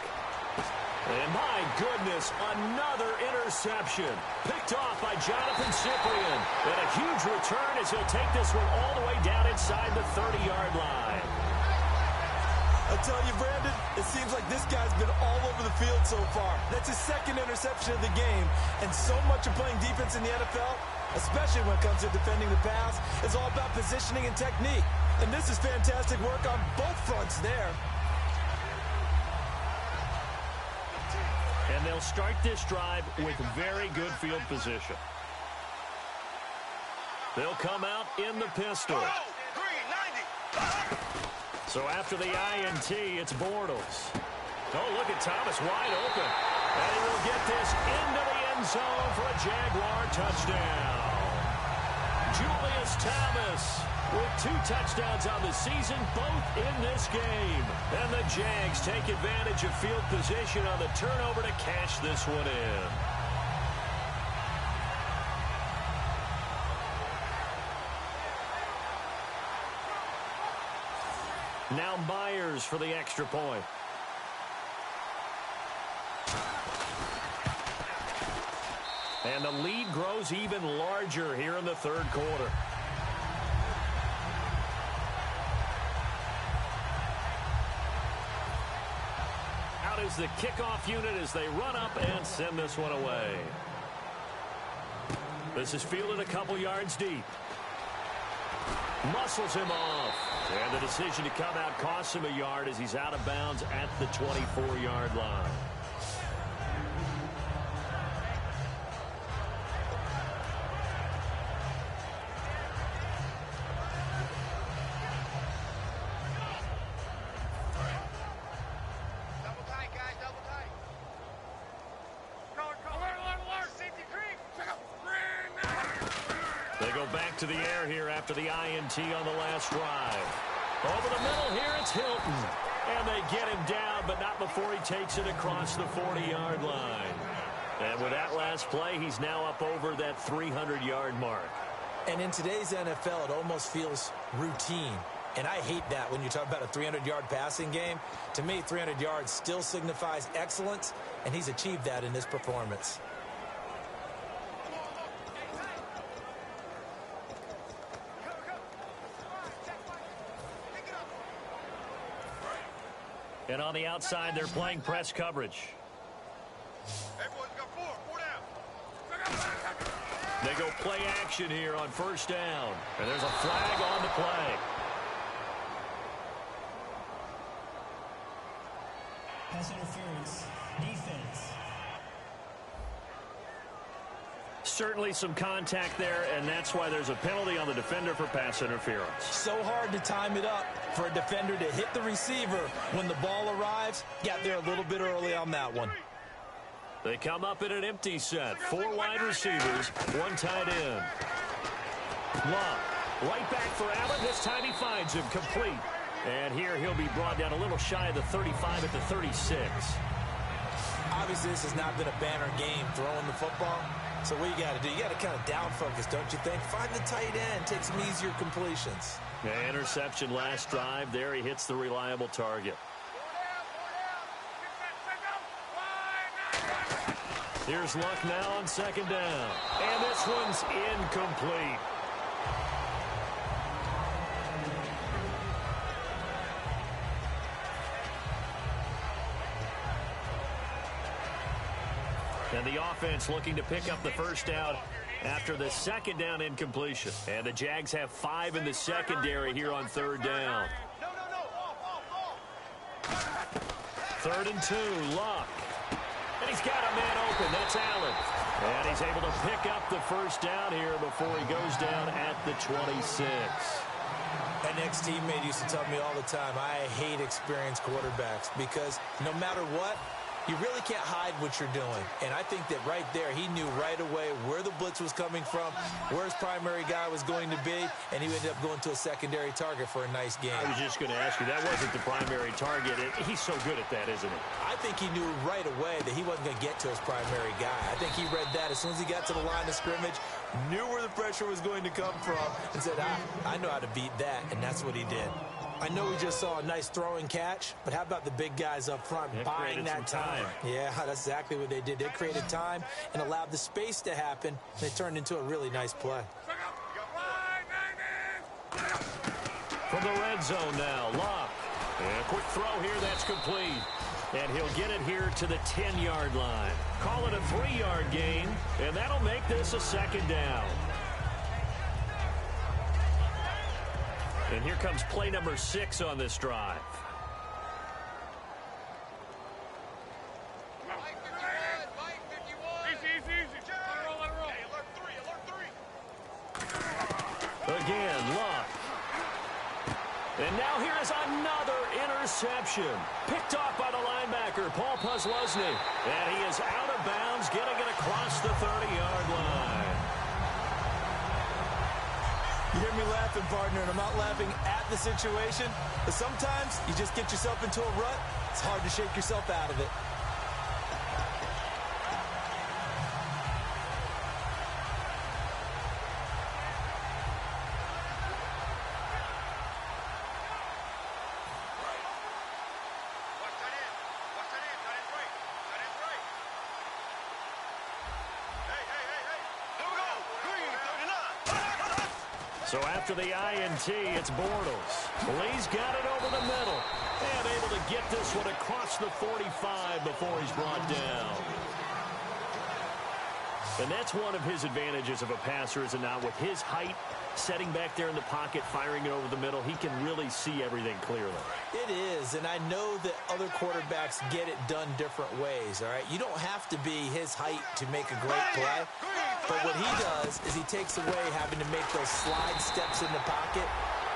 And my goodness, another interception. Picked off by Jonathan Cyprien. And a huge return as he'll take this one all the way down inside the 30-yard line. I tell you, Brandon, it seems like this guy's been all over the field so far. That's his second interception of the game. And so much of playing defense in the NFL, especially when it comes to defending the pass, is all about positioning and technique. And this is fantastic work on both fronts there. And they'll start this drive with very good field position. They'll come out in the pistol. So after the INT, it's Bortles. Oh, look at Thomas wide open. And he will get this into the end zone for a Jaguar touchdown. Julius Thomas with 2 touchdowns on the season, both in this game. And the Jags take advantage of field position on the turnover to cash this one in. Now Myers for the extra point. And the lead grows even larger here in the third quarter. Out is the kickoff unit as they run up and send this one away. This is fielded a couple yards deep. Muscles him off. And the decision to come out costs him a yard as he's out of bounds at the 24-yard line. to the air here after the INT on the last drive. Over the middle here, it's Hilton. And they get him down, but not before he takes it across the 40-yard line. And with that last play, he's now up over that 300-yard mark. And in today's NFL, it almost feels routine. And I hate that when you talk about a 300-yard passing game. To me, 300 yards still signifies excellence, and he's achieved that in this performance. And on the outside, they're playing press coverage. They go play action here on first down. And there's a flag on the play. Pass interference. Defense. Certainly some contact there, and that's why there's a penalty on the defender for pass interference. So hard to time it up for a defender to hit the receiver when the ball arrives. Got there a little bit early on that one. They come up in an empty set. 4 wide receivers, 1 tight end. Love, right back for Allen. This time he finds him complete. And here he'll be brought down a little shy of the 35 at the 36. Obviously, this has not been a banner game throwing the football. So what you got to do, you got to kind of down focus, don't you think? Find the tight end, take some easier completions. Yeah, interception last drive. There he hits the reliable target. Here's Luck now on second down. And this one's incomplete. And the offense looking to pick up the first down after the second down incompletion. And the Jags have 5 in the secondary here on third down. 3rd and 2, Luck. And he's got a man open. That's Allen. And he's able to pick up the first down here before he goes down at the 26. An ex-teammate used to tell me all the time, I hate experienced quarterbacks because no matter what, you really can't hide what you're doing. And I think that right there, he knew right away where the blitz was coming from, where his primary guy was going to be, and he ended up going to a secondary target for a nice game. I was just going to ask you, that wasn't the primary target. He's so good at that, isn't he? I think he knew right away that he wasn't going to get to his primary guy. I think he read that as soon as he got to the line of scrimmage, knew where the pressure was going to come from, and said, I know how to beat that, and that's what he did. I know we just saw a nice throwing catch, but how about the big guys up front buying that time? Yeah, that's exactly what they did. They created time and allowed the space to happen, and it turned into a really nice play. From the red zone now, Luck. And a quick throw here, that's complete. And he'll get it here to the 10-yard line. Call it a 3-yard gain, and that'll make this a second down. And here comes play number 6 on this drive. Again, Luck. And now here is another interception. Picked off by the linebacker, Paul Posluszny. And he is out of bounds, getting it across the 30-yard line. You hear me laughing, partner, and I'm not laughing at the situation, but sometimes you just get yourself into a rut. It's hard to shake yourself out of it. So after the INT, it's Bortles. Lee's got it over the middle. And able to get this one across the 45 before he's brought down. And that's one of his advantages of a passer, is it not? With his height, setting back there in the pocket, firing it over the middle, he can really see everything clearly. It is, and I know that other quarterbacks get it done different ways, all right? You don't have to be his height to make a great play. But what he does is he takes away having to make those slide steps in the pocket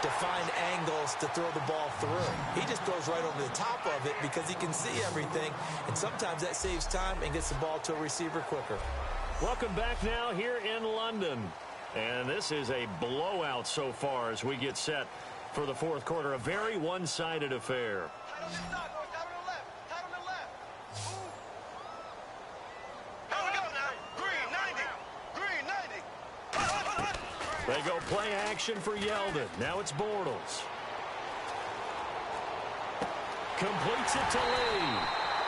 to find angles to throw the ball through. He just throws right over the top of it because he can see everything, and sometimes that saves time and gets the ball to a receiver quicker. Welcome back now here in London. And this is a blowout so far as we get set for the fourth quarter. A very one-sided affair. They go play action for Yeldon. Now it's Bortles. Completes it to Lee.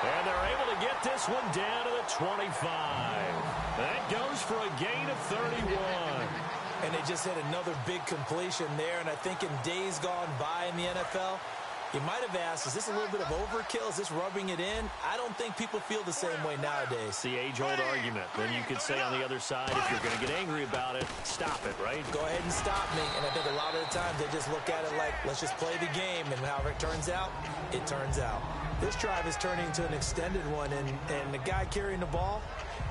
And they're able to get this one down to the 25. That goes for a gain of 31. And they just hit another big completion there. And I think in days gone by in the NFL, you might have asked, is this a little bit of overkill? Is this rubbing it in? I don't think people feel the same way nowadays. The age-old argument. Then you could say on the other side, if you're going to get angry about it, stop it, right? Go ahead and stop me. And I think a lot of the times they just look at it like, let's just play the game. And however it turns out, it turns out. This drive is turning into an extended one. And the guy carrying the ball,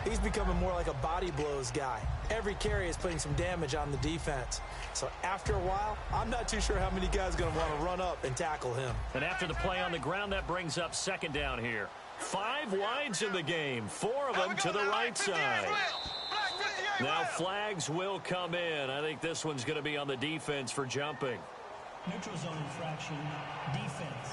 he's becoming more like a body blows guy. Every carry is putting some damage on the defense. So after a while, I'm not too sure how many guys are going to want to run up and tackle him. And after the play on the ground, that brings up second down here. 5 wides in the game, 4 of them to the right side. Now flags will come in. I think this one's going to be on the defense for jumping. Neutral zone infraction, defense.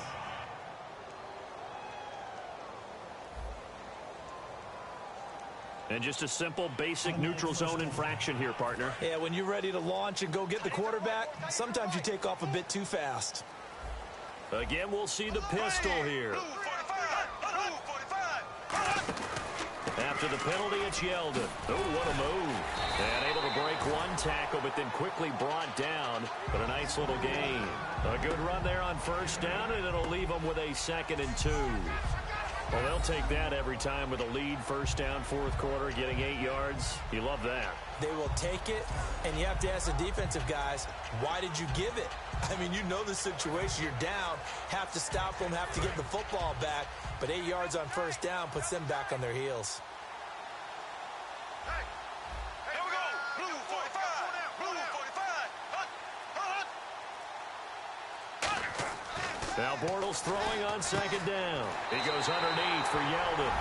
And just a simple, basic neutral zone infraction here, partner. Yeah, when you're ready to launch and go get the quarterback, sometimes you take off a bit too fast. Again, we'll see the pistol here. After the penalty, it's Yeldon. Oh, what a move. And able to break one tackle, but then quickly brought down. But a nice little gain. A good run there on first down, and it'll leave them with a 2nd and 2. Well, they'll take that every time with a lead, first down, fourth quarter, getting 8 yards. You love that. They will take it, and you have to ask the defensive guys, why did you give it? I mean, you know the situation. You're down, have to stop them, have to get the football back, but 8 yards on first down puts them back on their heels. Now Bortles throwing on second down. He goes underneath for Yeldon.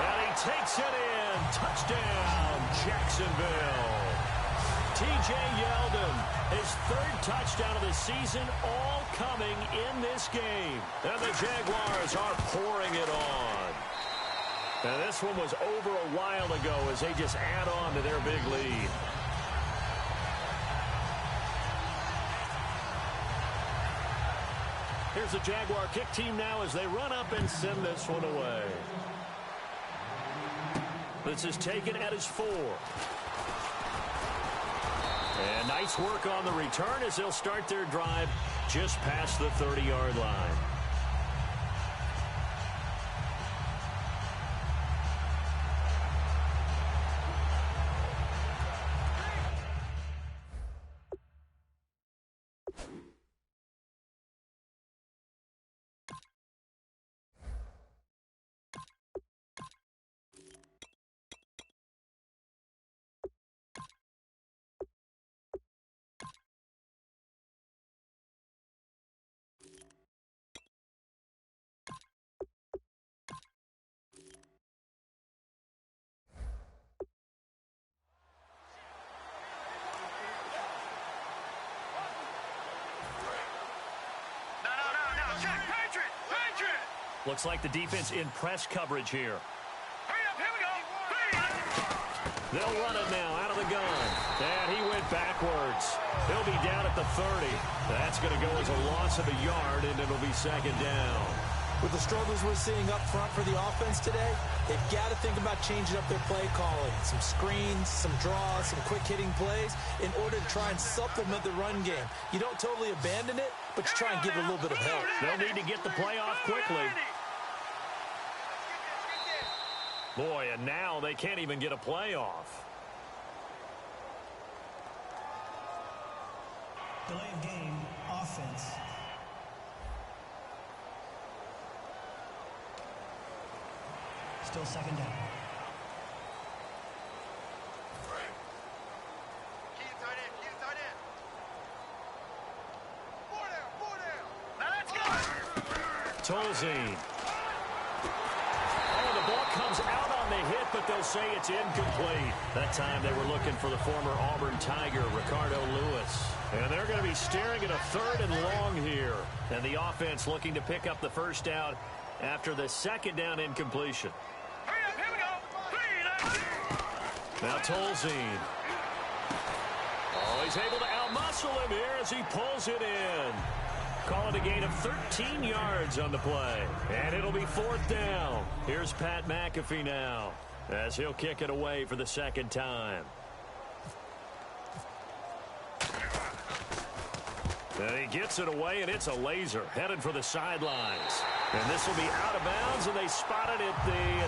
And he takes it in. Touchdown, Jacksonville. T.J. Yeldon, his 3rd touchdown of the season, all coming in this game. And the Jaguars are pouring it on. Now this one was over a while ago as they just add on to their big lead. Here's the Jaguar kick team now as they run up and send this one away. This is taken at his 4. And nice work on the return as they'll start their drive just past the 30-yard line. Looks like the defense in press coverage here. Hurry up, here we go. They'll run it now out of the gun. And he went backwards. He'll be down at the 30. That's going to go as a loss of a yard, and it'll be second down. With the struggles we're seeing up front for the offense today, they've got to think about changing up their play calling. Some screens, some draws, some quick-hitting plays in order to try and supplement the run game. You don't totally abandon it, but you try and give it a little bit of help. They'll need to get the play off quickly. Boy, and now they can't even get a play off. Delay of game, offense. Still second down. Keep it tight end, keep it tight end. 4 down. Now let's go. Tolzien. Oh, the the ball comes out on the hit, but they'll say it's incomplete. That time they were looking for the former Auburn Tiger, Ricardo Lewis. And they're going to be staring at a 3rd and long here. And the offense looking to pick up the first down after the 2nd down incompletion. Hurry up, here we go. Now Tolzien. Oh, he's able to outmuscle him here as he pulls it in. Call it a gain of 13 yards on the play. And it'll be 4th down. Here's Pat McAfee now as he'll kick it away for the 2nd time. And he gets it away, and it's a laser headed for the sidelines. And this will be out of bounds, and they spot it at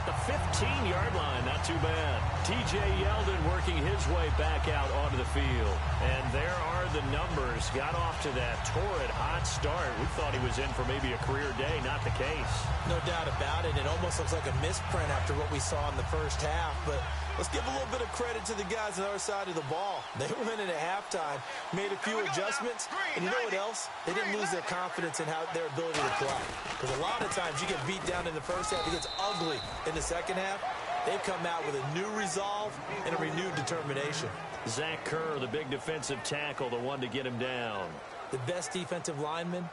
the 15-yard line. Not too bad. T.J. Yeldon working his way back out onto the field. And there are the numbers. Got off to that torrid hot start. We thought he was in for maybe a career day. Not the case. No doubt about it. It almost looks like a misprint after what we saw in the first half. But let's give a little bit of credit to the guys on the other side of the ball. They went in at halftime, made a few adjustments, and you know what else? They didn't lose their confidence in their ability to play. Because a lot of times you get beat down in the first half, it gets ugly in the second half. They've come out with a new resolve and a renewed determination. Zach Kerr, the big defensive tackle, the one to get him down. The best defensive linemen,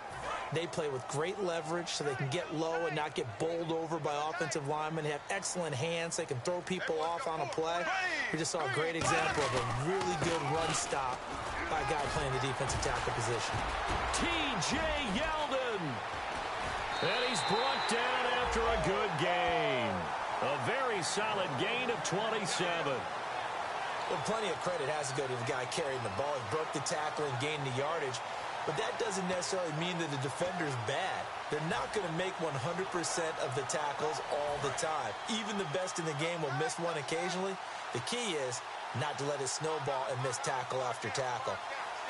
they play with great leverage so they can get low and not get bowled over by offensive linemen. They have excellent hands. They can throw people off on a play. We just saw a great example of a really good run stop by a guy playing the defensive tackle position. T.J. Yeldon. And he's brought down after a good gain. A very solid gain of 27. Well, plenty of credit has to go to the guy carrying the ball. He broke the tackle and gained the yardage. But that doesn't necessarily mean that the defender's bad. They're not going to make 100% of the tackles all the time. Even the best in the game will miss one occasionally. The key is not to let it snowball and miss tackle after tackle.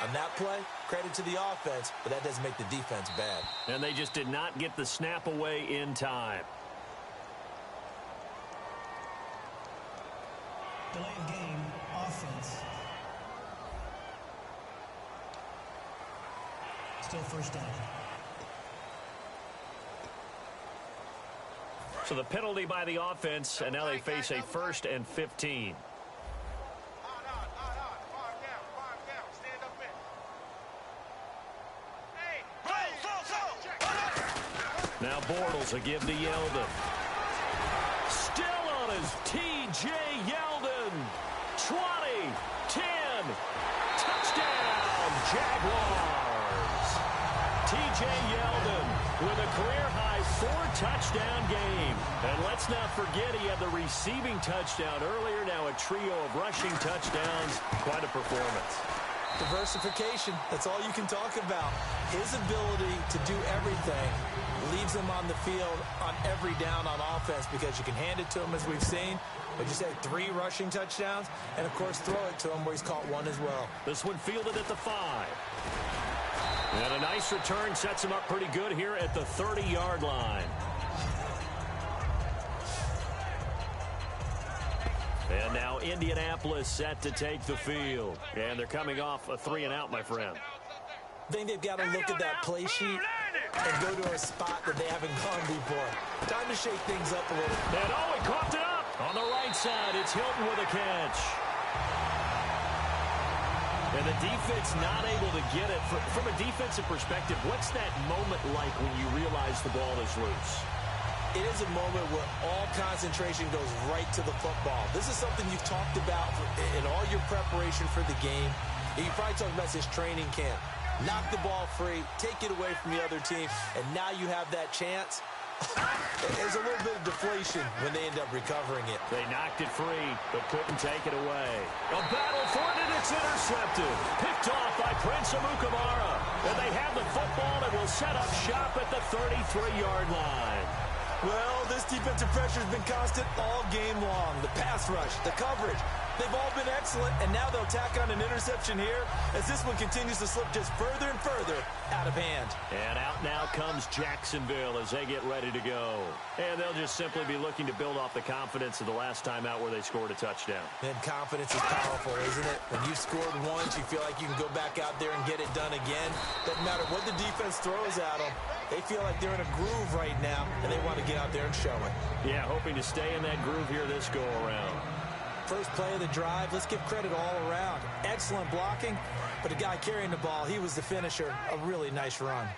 On that play, credit to the offense, but that doesn't make the defense bad. And they just did not get the snap away in time. Delay of game, offense. Still first down. So the penalty by the offense, and now they face a 1st and 15. Now Bortles will give to Yeldon. Still on his T.J. Yeldon. 20, 10, touchdown, Jaguars. T.J. Yeldon with a career-high 4-touchdown game. And let's not forget he had the receiving touchdown earlier, now a trio of rushing touchdowns. Quite a performance. Diversification, that's all you can talk about. His ability to do everything leaves him on the field on every down on offense because you can hand it to him as we've seen. But you say 3 rushing touchdowns, and of course throw it to him where he's caught 1 as well. This one fielded at the 5. And a nice return sets him up pretty good here at the 30-yard line. And now Indianapolis set to take the field. And they're coming off a 3-and-out, my friend. I think they've got to look at that play sheet and go to a spot that they haven't gone before. Time to shake things up a little. And he coughed it up. On the right side, it's Hilton with a catch. And the defense not able to get it. From a defensive perspective, what's that moment like when you realize the ball is loose? It is a moment where all concentration goes right to the football. This is something you've talked about in all your preparation for the game. You probably talked about this training camp. Knock the ball free, take it away from the other team, and now you have that chance. There's a little bit of deflation when they end up recovering it. They knocked it free, but couldn't take it away. A battle for it, and it's intercepted. Picked off by Prince Amukamara. And they have the football and will set up shop at the 33-yard line. Well, this defensive pressure has been constant all game long. The pass rush, the coverage, they've all been excellent, and now they'll tack on an interception here as this one continues to slip just further and further out of hand. And out now comes Jacksonville as they get ready to go. And they'll just simply be looking to build off the confidence of the last time out where they scored a touchdown. And confidence is powerful, isn't it? When you've scored once, you feel like you can go back out there and get it done again. Doesn't matter what the defense throws at them. They feel like they're in a groove right now, and they want to get out there and show it. Yeah, hoping to stay in that groove here this go-around. First play of the drive, let's give credit all around. Excellent blocking, but the guy carrying the ball, he was the finisher. A really nice run.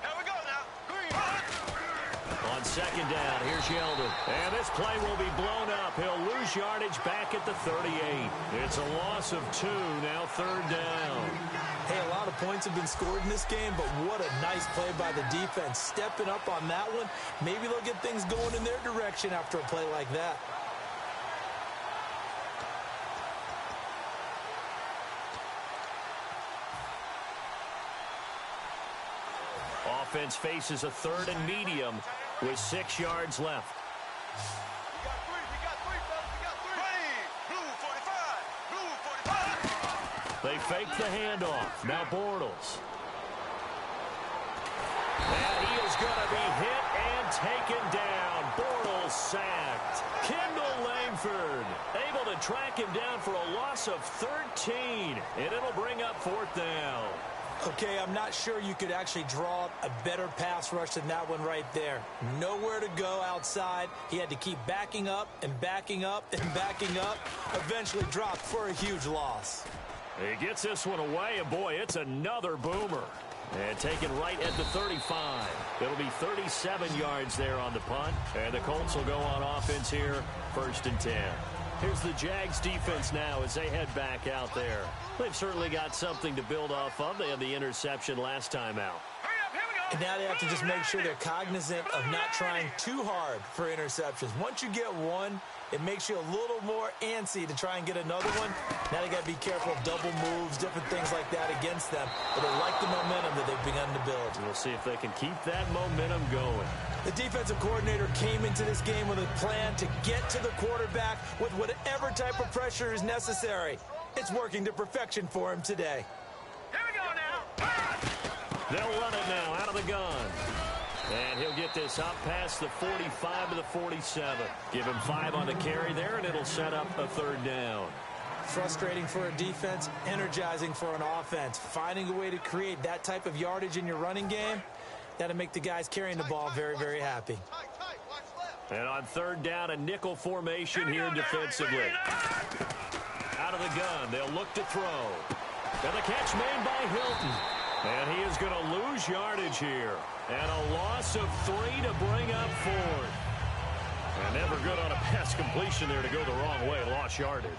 Here we go now. On second down, here's Yeldon. And this play will be blown up. He'll lose yardage back at the 38. It's a loss of 2, now third down. Hey, a lot of points have been scored in this game, but what a nice play by the defense. Stepping up on that one, maybe they'll get things going in their direction after a play like that. Offense faces a third and medium with 6 yards left. We got 3, fellas. We got 3. Blue 45. Blue 45. They fake the handoff. Now Bortles. And he is going to be hit and taken down. Bortles sacked. Kendall Langford able to track him down for a loss of 13. And it'll bring up 4th down. Okay, I'm not sure you could actually draw up a better pass rush than that one right there. Nowhere to go outside. He had to keep backing up and backing up and backing up. Eventually dropped for a huge loss. He gets this one away, and boy, it's another boomer. And taken right at the 35. It'll be 37 yards there on the punt. And the Colts will go on offense here, 1st and 10. Here's the Jags defense now as they head back out there. They've certainly got something to build off of. They had the interception last time out. And now they have to just make sure they're cognizant of not trying too hard for interceptions. Once you get one, it makes you a little more antsy to try and get another one. Now they got to be careful of double moves, different things like that against them. But they like the momentum that they've begun to build. We'll see if they can keep that momentum going. The defensive coordinator came into this game with a plan to get to the quarterback with whatever type of pressure is necessary. It's working to perfection for him today. Here we go now. They'll run it now out of the gun. And he'll get this up past the 45 to the 47. Give him 5 on the carry there, and it'll set up a 3rd down. Frustrating for a defense, energizing for an offense. Finding a way to create that type of yardage in your running game, that'll make the guys carrying the ball very, very happy. And on 3rd down, a nickel formation here defensively. Out of the gun, they'll look to throw. And the catch made by Hilton. And he is going to lose yardage here. And a loss of 3 to bring up 4th. And never good on a pass completion there to go the wrong way. Lost yardage.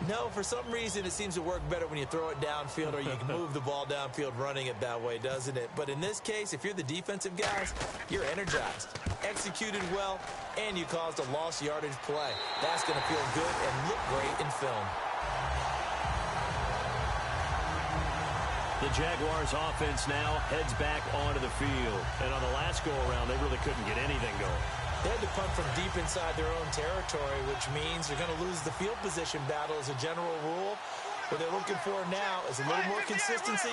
No, for some reason, it seems to work better when you throw it downfield or you can move the ball downfield running it that way, doesn't it? But in this case, if you're the defensive guys, you're energized, executed well, and you caused a lost yardage play. That's going to feel good and look great in film. The Jaguars offense now heads back onto the field. And on the last go-around, they really couldn't get anything going. They had to punt from deep inside their own territory, which means they're going to lose the field position battle as a general rule. What they're looking for now is a little more consistency,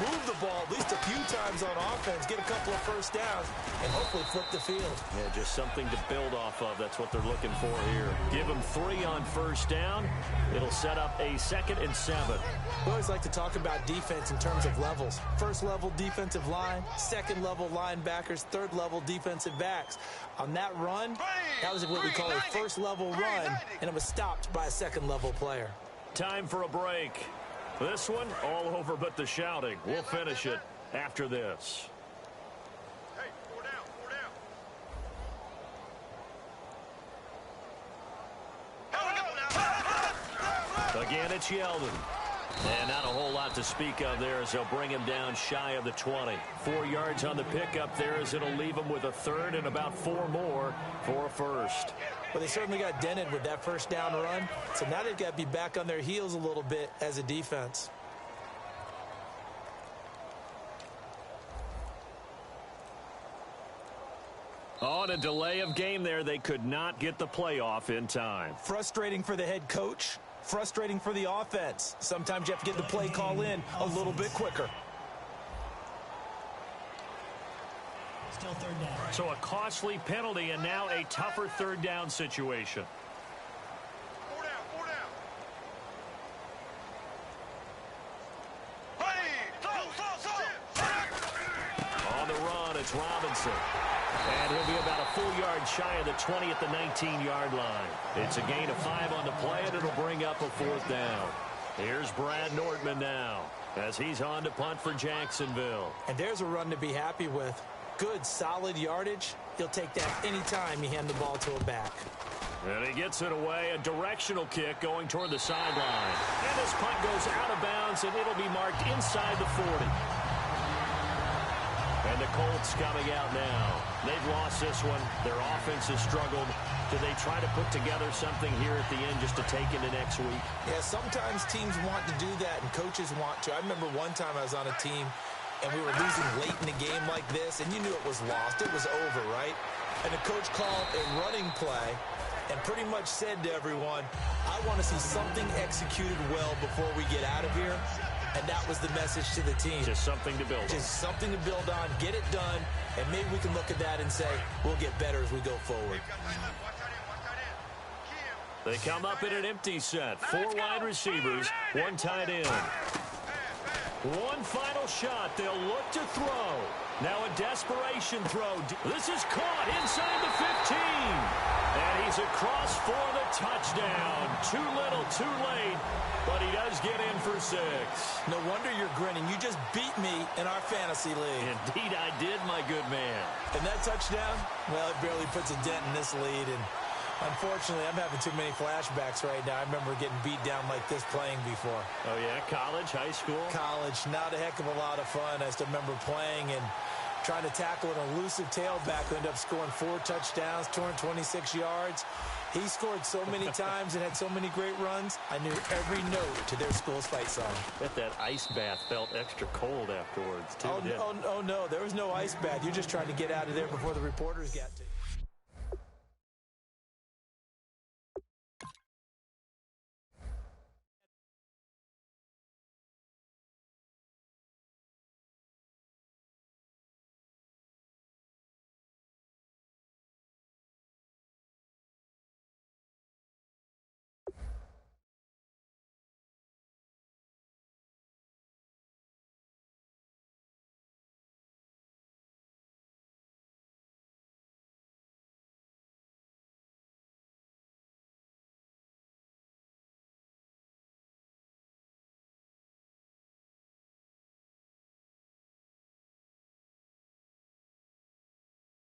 move the ball at least a few times on offense, get a couple of first downs, and hopefully flip the field. Yeah, just something to build off of. That's what they're looking for here. Give them 3 on first down. It'll set up a 2nd and 7. We always like to talk about defense in terms of levels. First level defensive line, second level linebackers, third level defensive backs. On that run, that was what we call a first level run, and it was stopped by a second level player. Time for a break. This one, all over but the shouting. We'll finish it after this. Hey, 4 down. Again, it's Yeldon. And not a whole lot to speak of there as they'll bring him down shy of the 20. 4 yards on the pickup there as it'll leave him with a 3rd and about 4 more for a 1st. Well, they certainly got dented with that first down run. So now they've got to be back on their heels a little bit as a defense. On a delay of game there, they could not get the playoff in time. Frustrating for the head coach. Frustrating for the offense. Sometimes you have to get the play call in a little bit quicker. Still 3rd down. So a costly penalty and now a tougher 3rd down situation. 4 down. It's Robinson. And he'll be about a full yard shy of the 20 at the 19-yard line. It's a gain of 5 on the play, and it'll bring up a 4th down. Here's Brad Nordman now as he's on to punt for Jacksonville. And there's a run to be happy with. Good, solid yardage. He'll take that any time you hand the ball to a back. And he gets it away, a directional kick going toward the sideline. And this punt goes out of bounds, and it'll be marked inside the 40. And the Colts coming out now. They've lost this one. Their offense has struggled. Do they try to put together something here at the end just to take into next week? Yeah, sometimes teams want to do that, and coaches want to. I remember one time I was on a team, and we were losing late in the game like this, and you knew it was lost. It was over, right? And the coach called a running play and pretty much said to everyone, I want to see something executed well before we get out of here. And that was the message to the team. Just something to build on. Just something to build on, get it done, and maybe we can look at that and say, we'll get better as we go forward. They come up in an empty set. 4 wide receivers, 1 tight end. One final shot. They'll look to throw. Now a desperation throw. This is caught inside the 15. And he's across for the touchdown. Too little, too late. But he does get in for 6. No wonder you're grinning. You just beat me in our fantasy league. Indeed I did, my good man. And that touchdown, well, it barely puts a dent in this lead. And unfortunately, I'm having too many flashbacks right now. I remember getting beat down like this playing before. Oh, yeah? College, high school? College. Not a heck of a lot of fun. I still remember playing and trying to tackle an elusive tailback who ended up scoring 4 touchdowns, 226 yards. He scored so many times and had so many great runs, I knew every note to their school's fight song. Bet that ice bath felt extra cold afterwards, too. Oh, no, there was no ice bath. You're just trying to get out of there before the reporters got to you.